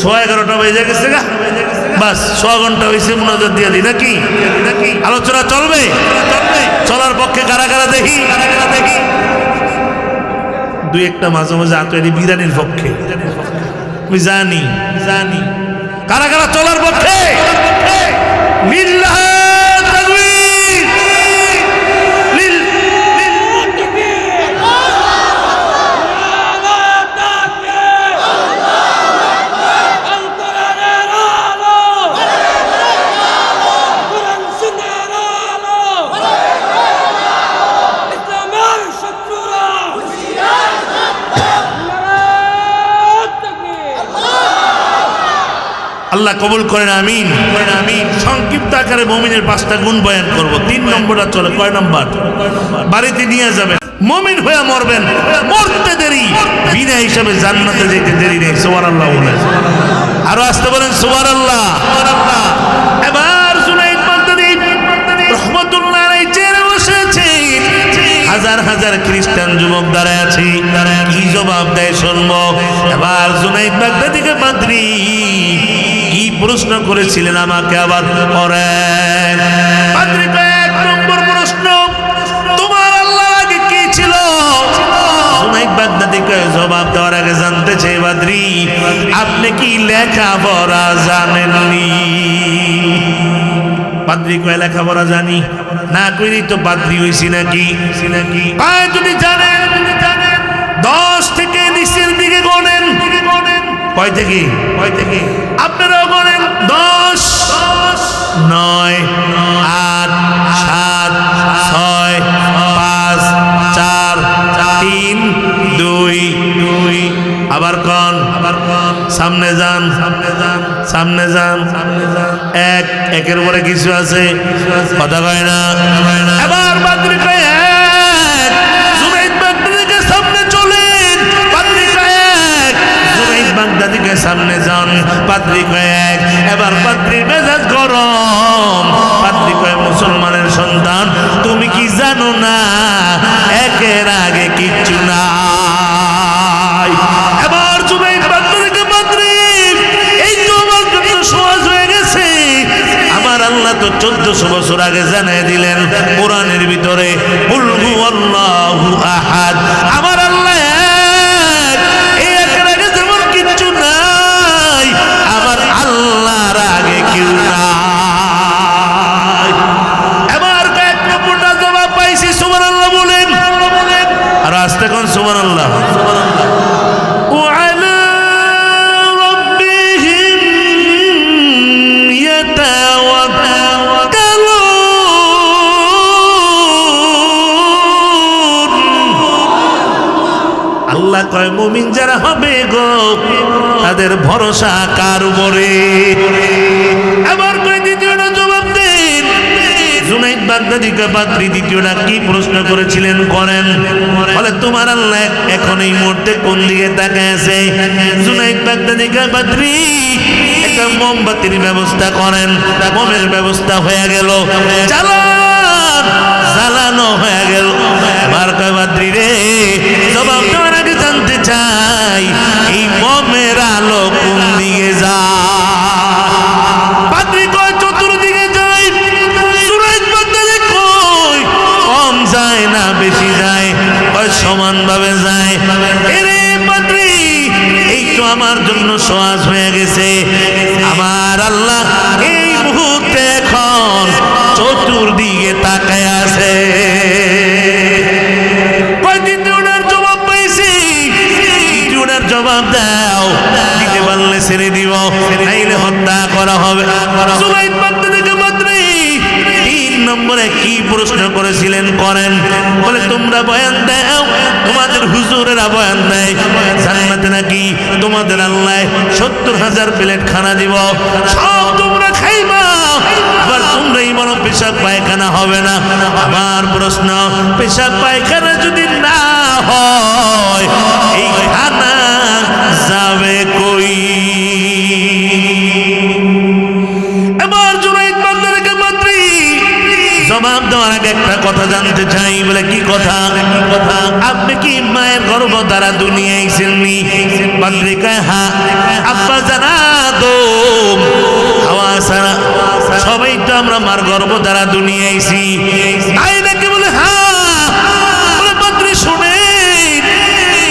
11:15 বেজে গেছে গা, বাস 6 ঘন্টা হয়েছে, মুনাজাত দিয়ে দিই নাকি? আলোচনা চলবে? চলার পক্ষে কারা কারা দেখি? দুই একটা মাঝে মাঝে আতরি বিরানির পক্ষে। আমি জানি কারা কারা চলার পক্ষে। লিল্লাহ তাকবীর। আল্লাহ কবুল করেন, আমিন। সংক্ষিপ্ত আকারে মুমিনের 5টা গুণ বয়ান করব। 3 নম্বরটা চলে। কয় নম্বর? বাড়িতে নিয়ে যাবেন। মুমিন হয়ে মরবেন, মরতে দেরি, বিনা হিসাবে জান্নাতে যেতে দেরি নেই। সুবহানাল্লাহ বলেন। আরো আসতে বলেন সুবহানাল্লাহ। এবার জুনাইদ বাগদাদী রাহমাতুল্লাহ আলাইহি চেয়ারে বসেছে। হাজার হাজার খ্রিস্টান যুবক দাঁড়ায় আছে। কি জবাব দেয় শুনবো। এবার জুনাইদ বাগদাদীকে পাদ্রী কি প্রশ্ন করেছিলেন আমাকে আবার করেন। পাদ্রী এক নম্বর প্রশ্ন, তোমার আল্লাহ আগে কি ছিল? জুনাইদ বাগদাদীকে জবাব দেওয়ার আগে জানতে চাই, পাদ্রী আপনি কি লেখাপড়া জানেননি? পাদ্রী কয় লেখাপড়া জানি না, কইনি তো পাদ্রী হইছি নাকি? যদি জানেন 10 থেকে নিচের দিকে গণেন। কয় থেকে? আপনারাও গণেন। 10, 9, 8, 7, 6, 5, 4, 3, 2। আবার কন, সামনে যান। একের পরে কিছু আছে, কথা কয় না। এবার পাদ্রী কয় এক। জুনাইদ বাগদাদীকে সামনে চলেন। পাদ্রী কয় এক। জুনাইদ বাগদাদীকে সামনে যান। পাদ্রী কয় এক। এবার পাদ্রীর মেজাজ গরম। পাদ্রী কয় মুসলমানের সন্তান, তুমি কি জানো না একের আগে কিচ্ছু নাই? এবার জুনাইদ বাগদাদীকে পাদ্রী, এই তো আমার জন্য সহজ হয়ে গেছে। আমার আল্লাহ তো 1400 বছর আগে জানিয়ে দিলেন কোরআনের ভিতরে, কুল হুয়াল্লাহু আহাদ। আমার আল্লাহ এক, এই একের আগে যেমন কিচ্ছু নাই, আমার আল্লাহর আগে কেউ নাই। এবার এক নম্বরটা জবাব পাইছি। সুবহানাল্লাহ বলেন। আর আস্তে কোন সুবহানাল্লাহ। আল্লাহ কয় মুমিন যারা হবে গো তাদের ভরসা কার উপরে। আবার কয় দ্বিতীয়টা জবাব দেন। জুনাইদ বাগদাদি পাত্রী দ্বিতীয়টা কি প্রশ্ন করেছিলেন করেন। বলে তোমার আল্লাহ এখন এই মুহূর্তে কোন দিকে তাকায় আছে? জুনাইদ বাগদাদি পাত্রী একটা মোমবাতির ব্যবস্থা করেন। মোমের ব্যবস্থা হয়ে গেল, জ্বালানো হয়ে গেল। এবার কয় পাত্রী রে, জবাব দেওয়ার আগে জানতে চাই এই মোমের আলো কোন দিকে যায়? পাত্রী কয় চতুর্দিকে যায়। জুনাইদ বাগদাদি কয় কম যায় না বেশি যায়? কয় সমানভাবে যায়। এরে পাত্রী, এই তো আমার জন্য সহজ হয়ে গেছে। আমার আল্লাহ এই মুহূর্তে এখন চতুর্দিকে তাকায় আছে। দ্বিতীয়টার জবাব পাইছি, দ্বিতীয়টার জবাব দাও। দিতে পারলে ছেড়ে দিব, নাইলে হত্যা করা হবে। জুনাইদ বাগদাদি পাত্রী 3 নম্বরে কি প্রশ্ন করেছিলেন করেন। বলে তোমরা বয়ান দাও, তোমাদের হুজুরেরা বয়ান দেয় জান্নাতে নাকি তোমাদের আল্লাহ 70,000 প্লেট খানা দিব, সব তোমরা খাইবা। আবার তোমরাই বলো পেশাব পায়খানা হবে না। আমার প্রশ্ন, পেশাব পায়খানা যদি না হয় এই খানা যাবে কই? এবার জুনাইদ বাগদাদি পাত্রী জবাব দেওয়ার আগে একটা কথা জানতে চাই। বলে কি কথা? আপনি কি মায়ের গর্ভ দ্বারা দুনিয়া আইছেননি? পাত্রী কয় হ্যাঁ। আব্বা জানা তো হাওয়া সারা সবাই তো আমরা মার গর্ভ দ্বারা দুনিয়া আইছি, তাই নাকি? বলে হ্যাঁ। বলে পাত্রী শুনেন,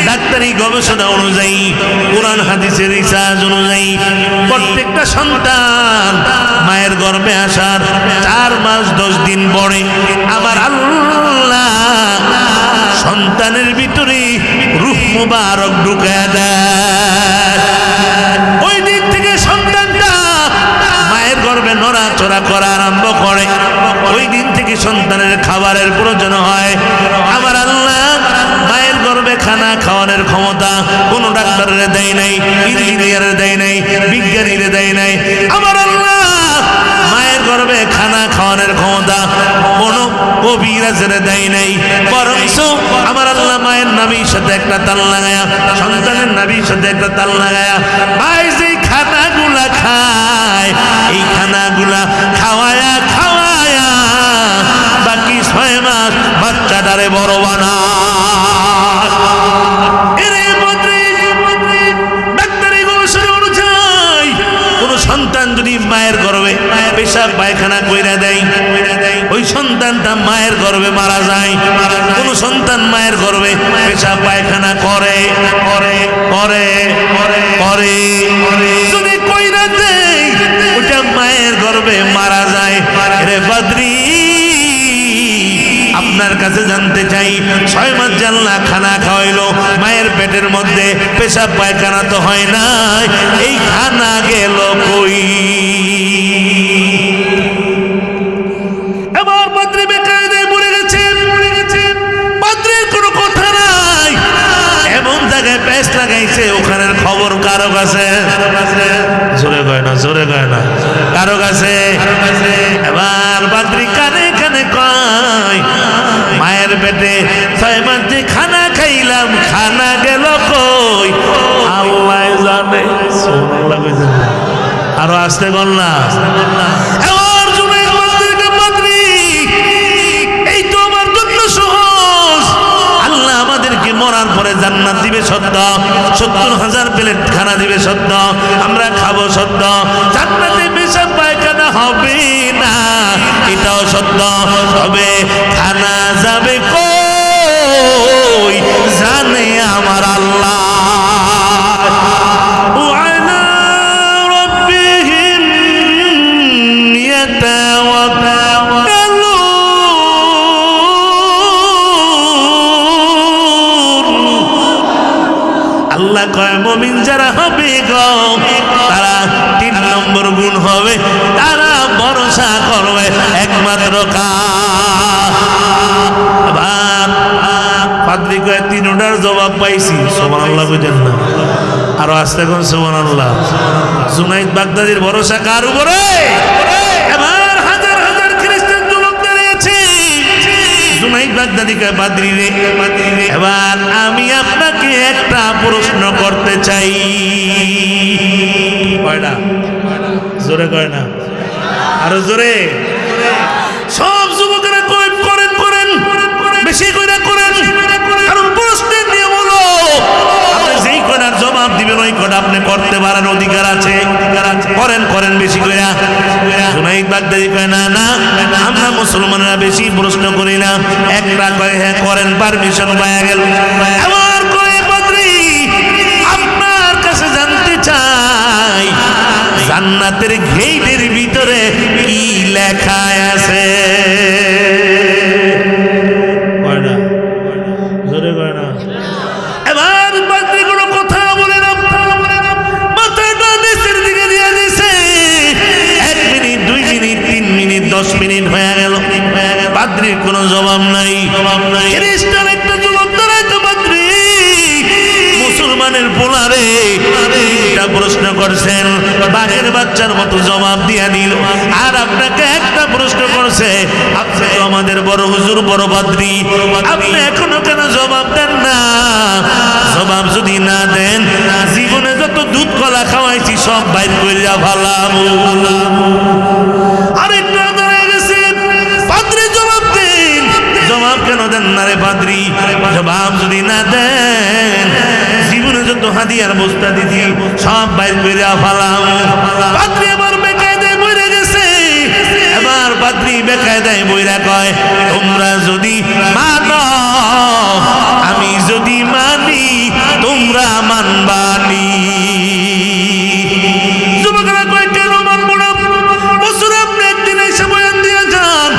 ডাক্তারি গবেষণা অনুযায়ী, কোরআন হাদিসের রিসার্চ অনুযায়ী প্রত্যেকটা সন্তান মায়ের গর্ভে আসার 4 মাস 10 দিন পরে আমার আল্লাহ সন্তানের ভিতরে রূহ মুবারক ঢুকায় দেয়। ওই দিন থেকে সন্তানটা মায়ের গর্ভে নড়াচড়া করা আরম্ভ করে। ওই দিন থেকে সন্তানের খাবারের প্রয়োজন হয়। আমার আল্লাহ মায়ের গর্ভে খানা খাওয়ানোর ক্ষমতা কোনো ডাক্তারের দেয় নাই, ইঞ্জিনিয়ারের দেয় নাই, বিজ্ঞানীর দেয় নাই। আমার আল্লাহ মায়ের গর্ভে খানা খাওয়ানোর ক্ষমতা কোনো কবিরাজের দেয় নাই। বরঞ্চ আমার আল্লাহ মায়ের নাভির সাথে একটা তাল লাগায়া, সন্তানের নাভির সাথে একটা তাল লাগায়া মায়ের যেই খানাগুলা খায় এই খানাগুলা খাওয়ায়া খাওয়ায়া বাকি 6 মাস বাচ্চাটারে বড় বানায়। ডাক্তারি গবেষণা অনুযায়ী কোন সন্তান যদি মায়ের গর্ভে পেশাব পায়খানা কইরা দেয়, ওই সন্তানটা মায়ের গর্ভে মারা যায়। কোন সন্তান মায়ের গর্ভে পেশাব পায়খানা করে করে করে করে যদি কইরা দেয়, ওটা মায়ের গর্ভে মারা যায়। রে বদ্রী, আপনার কাছে জানতে চাই, 6 মাস জানলা খানা খাওয়াইলো, মায়ের পেটের মধ্যে পেশাব পায়খানা তো হয় না, এই খানা গেল কই? এবার পাত্রী বেকায়দায় পড়ে গেছে। পাত্রীর কোনো কথা নাই, এমন জায়গায় প্যাঁচ লাগাইছে ওখানের খবর কারো কাছে? জোরে কয় না, জোরে কয় না, কারো কাছে? এবার পাত্রী কানে কানে কয়, মায়ের পেটে 6 মাস যে খানা খাইলাম, খানা গেল কই? আল্লাহ জানে। আরো আসতে বল না। এবার জুনাইদ বাগদাদি পাত্রী, এই তো আমার জন্য সহজ। আল্লাহ আমাদেরকে মরার পরে জান্নাত দিবে সত্য, 70,000 প্লেট খানা দিবে সত্য, আমরা খাবো সত্য, জান্নাতে পেশাব পায়খানা হবে না এটাও সত্য। তবে খানা যাবে কই জানে আমার আল্লাহ। আল্লাহ কয় মুমিন যারা হবে গো তারা 3 নম্বর গুণ হবে, তারা ভরসা করবে একমাত্র কার? পাদ্রী কয় তিনটার জবাব পাইছি, সুবহানাল্লাহ কইতেন না? আরো আস্তে কোন সুবহানাল্লাহ। জুনাইদ বাগদাদির ভরসা কার উপরে? এবার হাজার হাজার খ্রিস্টান যুবক দাঁড়িয়েছে। জুনাইদ বাগদাদি কয় পাদ্রী রে, এবার আমি আপনাকে একটা প্রশ্ন করতে চাই। কয়টা? জোরে কয় না, আরো জোরে। সব যুবকেরা করেন করেন করেন, বেশি করে করেন, কারণ প্রশ্নের নিয়ম হলো আপনি যেই কয়টার জবাব দিবেন ওই কয়টা আপনি করতে পারেন, অধিকার আছে। করেন করেন বেশি করে। জুনাইদ বাগদাদি কয় না না, আমরা মুসলমানরা বেশি প্রশ্ন করি না। একটা কয় হ্যাঁ করেন, পারমিশন পাওয়া গেল। আবার কয় পাদ্রী আপনার কাছে জানতে চাই জান্নাতের গেটের ভিতরে কি লেখা আছে? এবার পাদ্রী কোনো কথা বলে না, মাথাটা নিচের দিকে দিয়ে দিছে। 1 মিনিট 2 মিনিট 3 মিনিট 10 মিনিট হয়ে গেল, পাদ্রীর কোনো জবাব নাই। খ্রিস্টান একটা যুবক দাঁড়াইতো, পাদ্রী মুসলমানের পোলারে একটা প্রশ্ন করছেন, বাঘের বাচ্চার মতো জবাব দিয়া দিল। আর আপনাকে একটা প্রশ্ন করছে, আপনি তো আমাদের বড় হুজুর, বড় পাদ্রী, আপনি এখনো কেন জবাব দেন না? জবাব যদি না দেন, জীবনে যত দুধ কলা খাওয়াইছি সব বাইর করে ভালাম। আরেকটা দাঁড়ায় গেছে, পাদ্রী জবাব দেন। জবাব কেন দেন না রে পাদ্রী? জবাব যদি না দেন, জীবনে যত হাদিয়ার বস্তা দিছি সব বাইর করে ফালাম। পাদ্রী এবার বেকায়দায় বইরা গেছে। এবার পাদ্রী বেকায়দায় বইরা কয়, তোমরা যদি মানো, আমি যদি মানি, তোমরা মানবানি। যুবকরা কয় কেন মানবো না? বছরে আপনি একদিন এসে বয়ান দিয়ে যান,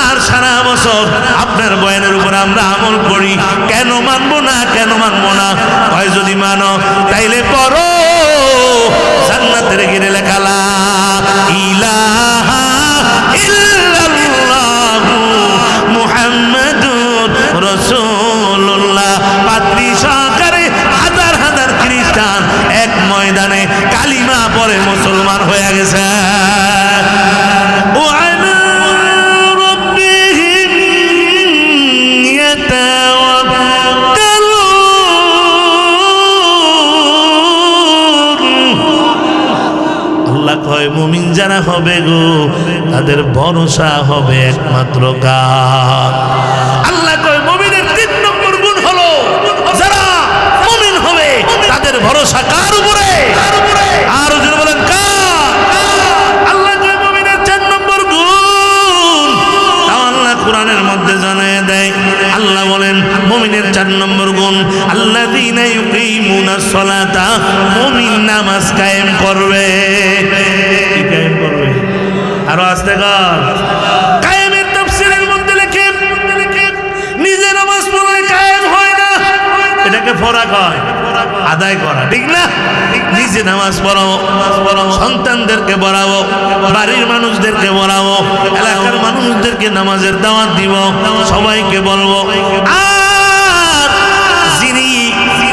আর সারা বছর আপনার বয়ানের উপর আমরা আমল করি, কেন মানবো না? কেন মানবো না? হয় যদি মানো তাইলে পড়ো জান্নাতের গিরে লেখা লা ইলাহা ইল্লাল্লাহু মুহাম্মাদুর রাসূলুল্লাহ। পাদ্রী সহকারে হাজার হাজার খ্রিস্টান এক ময়দানে কালিমা পড়ে মুসলমান হয়ে গেছে। মুমিন যারা হবে গো, তাদের ভরসা হবে একমাত্র কার? আল্লাহ কয় মুমিনের 3 নম্বর গুণ হলো যারা মুমিন হবে তাদের ভরসা কার উপরে? আর যদি বলেন কার? আল্লাহ কয় মুমিনের 4 নম্বর গুণ, তাও আল্লাহ কোরআনের মধ্যে জানায় দেয়। আল্লাহ বলেন মুমিনের 4 নম্বর গুণ, আল্লাযীনা ইউকিমুনাস সালাতা, মুমিন নামাজ কায়েম করবে। কি কায়েম করবে? আরো আস্তে কর। কায়েমের তাফসীরের মধ্যে লেখে নিজে নামাজ পড়লে কায়েম হয় না, এটাকে ফরজ হয়, আদায় করা, ঠিক না? নিজে নামাজ পড়াবো, সন্তানদেরকে পড়াবো, বাড়ির মানুষদেরকে পড়াবো, এলাকার মানুষদেরকে নামাজের দাওয়াত দিব, সবাইকে বলবো। আর যিনি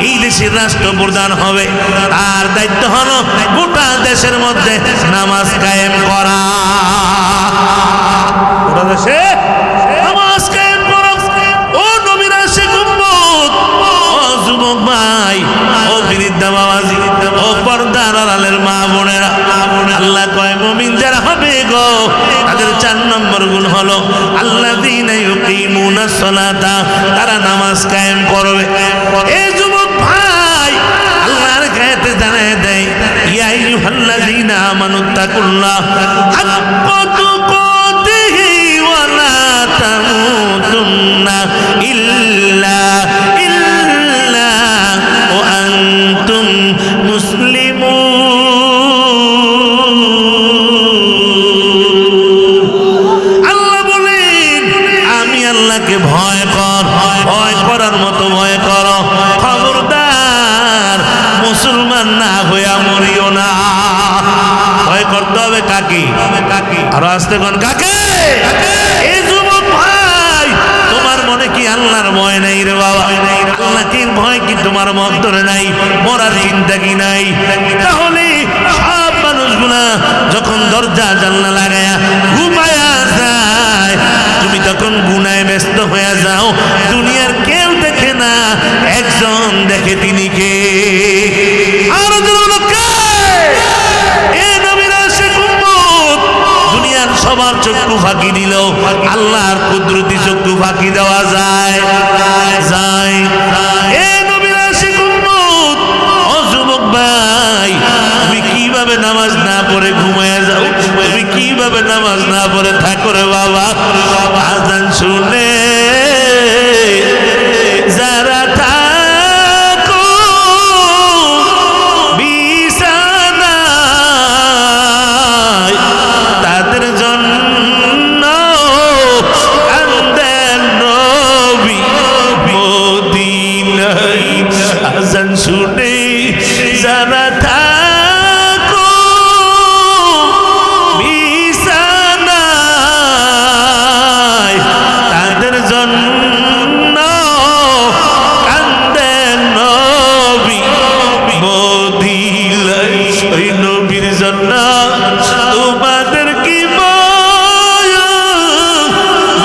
এই দেশের রাষ্ট্রপ্রধান হবে, তার দায়িত্ব হলো গোটা দেশের মধ্যে নামাজ কায়েম করা। গোটা দেশে নামাজ কায়েম করা। ও নবীর আশিক উম্মত, ও যুবক ভাই, ও বৃদ্ধা বাবাজি, ও পর্দার আড়ালের মা বোনেরা, আল্লাহ কয় মুমিন যারা হবে গো, তাদের 4 নম্বর গুণ হলো আল্লাযীনা ইউকিমুনাস সালাতা, তারা নামাজ কায়েম করবে। এই যুবক ভাই, আল্লাহর কাছে জানায় দেয়, ইয়া আইয়ুহাল্লাযীনা আমানুত্তাকুল্লাহ হাক্কা তুকাতিহি ওয়া লা তামুতুন্না ইল্লা ওয়া আনতুম মুসলিমুন। আল্লাহ বলেন আমি আল্লাহকে ভয় কর, ভয় করার মতো ভয় করো, খবরদার মুসলমান না হইয়া মরিও না। ভয় করতে হবে কাকে? আরো আসতে কোন কাকে? এই যুবক ভাই, তোমার মনে কি আল্লাহর ভয় নেই রে বাবা? মত ধরে নাই, মরার চিন্তা কি নাই? তাহলে সব মানুষগুলা যখন দরজা জানলা লাগায়া ঘুমায়া যায়, তুমি তখন গুনায় ব্যস্ত হয়ে যাও। দুনিয়ার কেউ দেখে না, একজন দেখে, তিনি কে? আরো জোরে কে? এ নবীর আশিক উম্মত। দুনিয়ার সবার চক্ষু ফাঁকি দিল, আল্লাহর কুদরতি চক্ষু ফাঁকি দেওয়া যায়? যায়। এ নবীর আশিক উম্মত, ও যুবক ভাই, তুমি কিভাবে নামাজ না পড়ে ঘুমায় যাও? তুমি কিভাবে নামাজ না পড়ে থাকো রে বাবা? আজান শুনে যারা থাকো বিছানায়, তাদের জন্য কান্দেন নবী মদিনায়। আজান শুনে যারা থাকো বিছানায়, তাদের জন্য কান্দেন নবী মদিনায়। ওই নবীর জন্য তোমাদের কি মায়া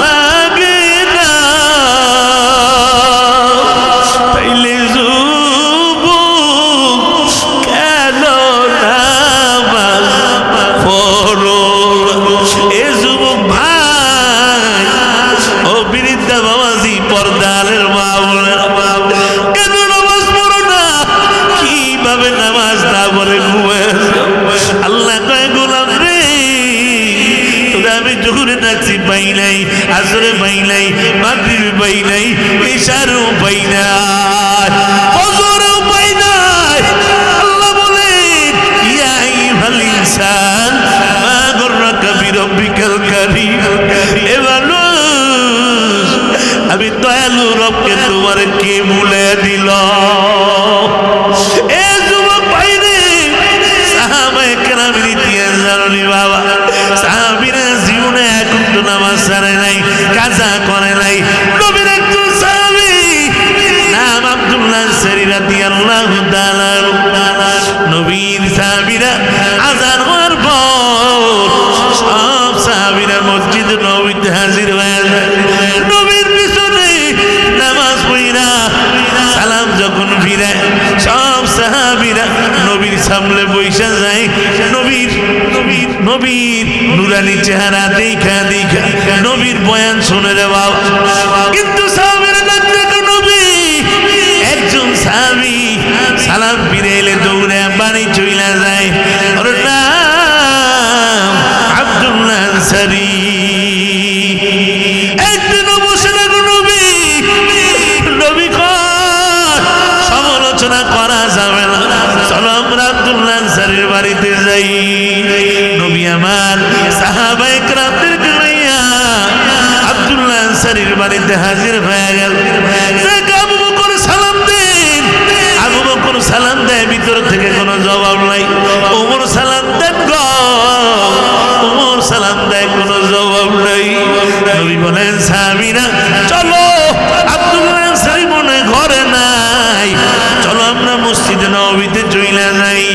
লাগে না? তাইলে যুবক কেন নামাজ পড়ো? এ যুবক ভাই, ও বৃদ্ধা বাবাজি, পর্দারের মা বোনেরা, কেন নামাজ পড়ো না? কিভাবে নামাজ না পড়ে ঘুমায় যাও? আল্লাহ কয়, গোলাম রে, তোরা আমি জোহরে ডাকছি পাই নাই, আসরে পাই নাই, মাগরিবে পাই নাই, ইশারেও পাই নাই, ফজরেও পাই নাই। আল্লাহ বলেন, ইয়া আইয়ুহাল ইনসান মা গররাকা বিরব্বিকাল কারীম। এ মানুষ, আমি দয়ালু রবকে তোমার কে ভুলে দিল? এ যুবক ভাই রে, সাহাবায়ে কেরামের ইতিহাস জানি বাবা। সাহাবীরা জীবনে এক ওয়াক্ত নামাজ ছাড়ে নাই, কাজা করে নাই। নবীর একজন সাহাবী নাম আব্দুল্লাহ আনসারী রাদিয়াল্লাহু তাআলা। নবীর সাহাবীরা আযান হওয়ার পর সব সাহাবীরা মসজিদ নববীতে হাজির হয়ে যায়। নবীর পিছনে নামাজ পড়া সালাম যখন ফিরে, সব সাহাবীরা নবীর সামনে বইসা যায়। নবীর নুরানি চেহারা দেখা দেখা নবীর বয়ান শুনে রে বাবা। কিন্তু সাহাবীরা ডাকতে, নবী, একজন সাহাবী সালাম ফিরে এলে দৌড়ে বাড়ি চইলা যায়। ওর নাম আব্দুল্লাহ আনসারী। একদিন বসে দেখো নবী, নবী কয় সমালোচনা করা যাবে না, চলো আমরা আব্দুল্লাহ আনসারীর বাড়িতে যাই। নবী আমার সাহাবায়ে কেরামদেরকে লইয়া আব্দুল্লাহ আনসারীর বাড়িতে হাজির হয়ে গেল। আবু বকর সালাম দেন, আবু বকর সালাম দেয়, ভিতর থেকে কোনো জবাব নাই। ওমর সালাম দেন গো, ওমর সালাম দেয়, কোনো জবাব নাই। নবী বলেন, সাহাবীরা চলো, আব্দুল্লাহ আনসারী মনে ঘরে নাই, চলো আমরা মসজিদে নববীতে চইলা যাই।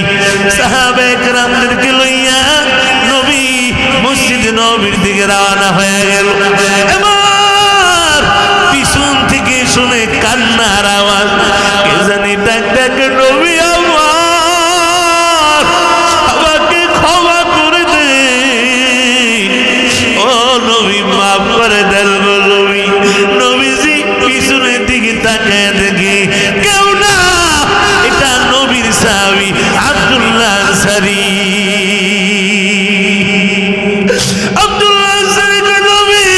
সাহাবায়ে কেরামদেরকে লইয়া নবী মসজিদে নববীর দিকে রওনা হয়ে গেল। এবার পিছন থেকে শুনে কান্নার আওয়াজ, কে জানি ডাক ডাকে, নবী আমার, আমাকে ক্ষমা করে দে, ও নবী মাফ করে দেন গো নবী। নবীজি পিছনের দিকে তাকায় দেখে কেউ না, এটা নবীর সাহাবী আব্দুল্লাহ আনসারী। আব্দুল্লাহ আনসারী, নবী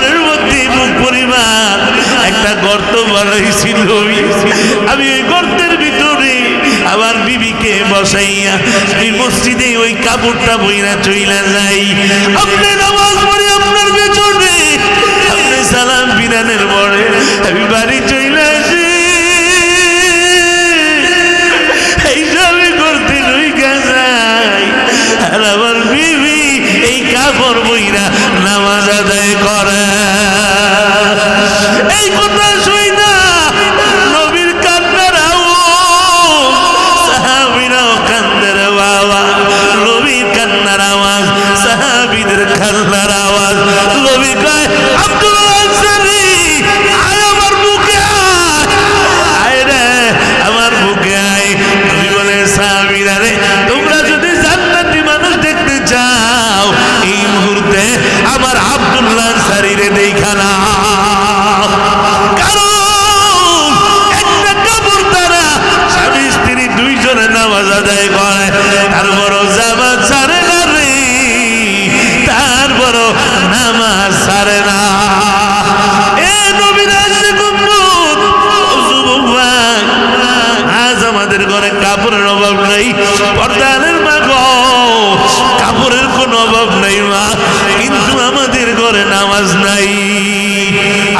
ঘরের মধ্যে মুখ পরিমাণ একটা গর্ত বানাইছিল। আমি ওই গর্তের ভিতরে আমার বিবিকে বসাইয়া এই মসজিদে ওই কাপড়টা বইরা চইলা যাই। আপনি নামাজ পড়ে আপনার পেছনে আপনি সালাম বিরানের পরে আমি বাড়ি চইলা আসি। এইসবই করতে ঢুইকা যাই আর আমার বিবি এই কাপড় বইরা নামাজ আদায় করে। এই কথা শুই না নবীর কান্নার আওয়াজ, সাহাবীরাও কান্দের বাবা। নবীর কান্নার আওয়াজ, সাহাবীদের কান্নার আওয়াজ। নবী কয় আব্দুল আনসারী আয় আমার বুকে আয় রে আমার বুকে আয়। নবী বলে সাহাবীরা রে তোমরা যদি জান্নাতি মানুষ দেখতে চাও এই মুহূর্তে আমার আব্দুল্লাহ আনসারীরে দেখা না। কারণ একটা কাপড় দ্বারা স্বামী স্ত্রী দুইজনে নামাজ আদায় করে, তারপরও জামাত ছাড়ে না রে, তারপরও নামাজ ছাড়ে না। এ নবীর আশিক উম্মত, ও যুবক ভাই, আজ আমাদের ঘরে কাপড়ের অভাব নাই, পর্দানের মা গো কাপড়ের কোনো অভাব নাই মা, কিন্তু আমাদের ঘরে নামাজ নাই।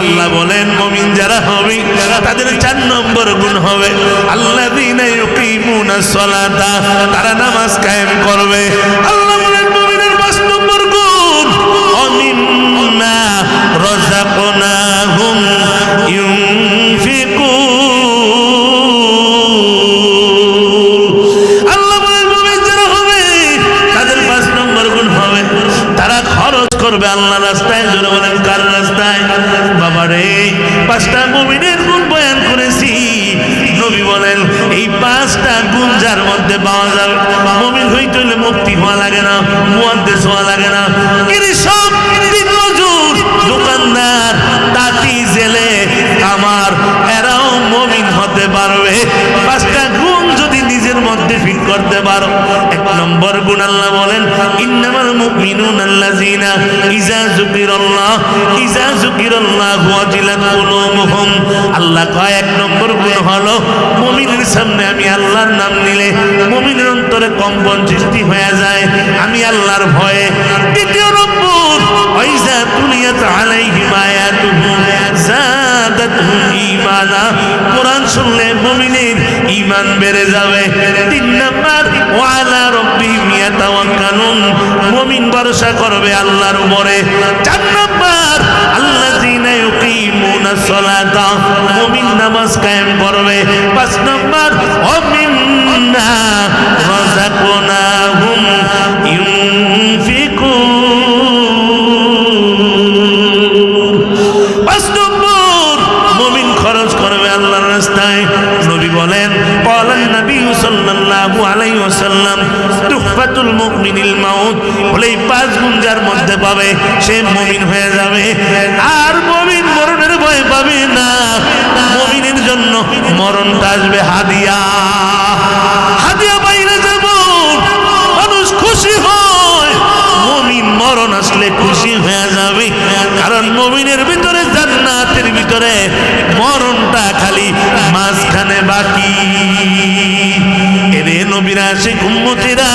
আল্লাহ বলেন মুমিন যারা হবে তাদের 4 নম্বর গুণ হবে আল্লাযীনা ইউকিমুনাস সালাতা, তারা নামাজ কায়েম করবে। আল্লাহ বলেন মুমিনের 5 নম্বর গুণ ওয়ামিম্মা রাযাকনাহুম ইউনফিকুন। আল্লাহ বলেন মুমিন যারা হবে তাদের 5 নম্বর গুণ হবে তারা খরচ করবে আল্লাহর রাস্তায়। জোরে বলেন কার রাস্তায়? বাবারে 5টা মুমিনের গুণ বয়ান করেছি। নবী বলেন এই 5টা গুণ যার মধ্যে পাওয়া যাবে মুমিন হইতে হলে মুফতি হওয়া লাগে না, মুহাদ্দিস হওয়া লাগে না, কৃষক, দিনমজুর, দোকানদার, তাঁতি, জেলে আমার এরাও মুমিন হতে পারবে 5টা গুণ যদি নিজের মধ্যে ফিট করতে পারো। 1 নম্বর গুণ আল্লাহ বলেন ইন্নামাল মুমিনুনা আল্লাযীনা ইযা যুকিরাল্লাহু ওয়াজিলাত কুলুবুহুম। আল্লাহ কয় 1 নম্বর গুণ হলো মুমিনের সামনে আমি আল্লাহর নাম নিলে মুমিনের অন্তরে কম্পন সৃষ্টি হয়ে যায়, আমি আল্লাহর ভয়ে। 2 নম্বর ওয়াইযা তুলিয়াত আলাইহিম আয়াতুহু যাদাতুহুম ঈমানা, কোরআন শুনলে মুমিনের ঈমান বেড়ে যাবে। 3 নম্বর ওয়া আলা রাব্বিহিম ইয়াতাওয়াক্কালুন, মুমিন ভরসা করবে আল্লাহর উপরে। 4 নম্বর আল্লাযীনা ইউকিমুনাস সালাতা, মুমিন নামাজ কায়েম করবে। 5 নম্বর ওয়ামিম্মা রাযাকনাহুম ইউনফিকুন। 5 নম্বর মুমিন খরচ করবে আল্লাহর রাস্তায়। নবী বলেন ক্বালান নবী সাল্লাল্লাহু আলাইহি ওয়াসাল্লাম তুহফাতুল মুমিনিল মাউত, বলে 5 গুণ যার মধ্যে পাবে সে মুমিন হয়ে যাবে। আর মুমিন মরণের ভয় পাবে না, মুমিনের জন্য মরণটা আসবে হাদিয়া। হাদিয়া পাইলে যেমন মানুষ খুশি হয়, মুমিন মরণ আসলে খুশি হয়ে যাবে, কারণ মুমিনের ভিতরে জান্নাতের ভিতরে মরণটা খালি মাঝখানে বাকি। এরে নবীর আশিক উম্মতিরা,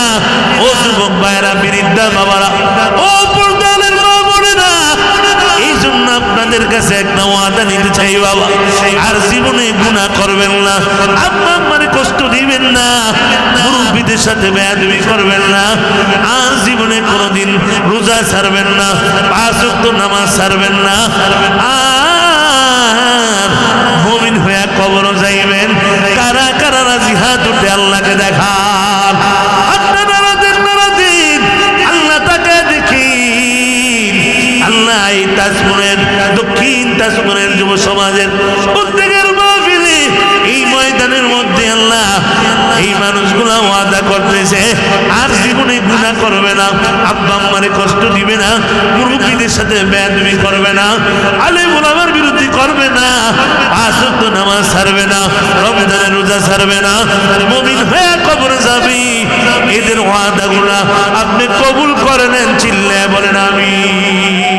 ও যুবক ভাইরা, বৃদ্ধা বাবারা, ও পর্দানের মা বোনেরা, এই জন্য আপনাদের কাছে একটা ওয়াদা নিতে চাই বাবা, আর জীবনে গুনাহ করবেন না, আব্বা আম্মারে কষ্ট দিবেন না, মুরব্বীদের সাথে বেয়াদবি করবেন না, আর জীবনে কোনোদিন রোজা ছাড়বেন না, 5 ওয়াক্ত নামাজ ছাড়বেন না, আর মুমিন হয়ে কবর যাইবেন। কারা কারা রাজি হাত উঠে আল্লাহকে দেখান। আপনারা দিন আল্লাহ তাকে দেখি। আল্লাহ এই তাজপুরের দক্ষিণ তাজপুরের যুব সমাজের প্রত্যেকের মাহফিলে এই ময়দানের মধ্যে আল্লাহ এই মানুষগুলা ওয়াদা করতেছে আর জীবনে গুনাহ করবে না, আব্বা আম্মারে কষ্ট দিবে না, মুরব্বীদের সাথে বেয়াদবি করবে না, আলেম ওলামার বিরুদ্ধে করবে না, 5 ওয়াক্ত নামাজ ছাড়বে না, রমজানের রোজা ছাড়বে না, মুমিন হয়ে কবরে যাবে। এদের ওয়াদাগুলা আপনি কবুল করে নেন, চিল্লায় বলেন আমিন।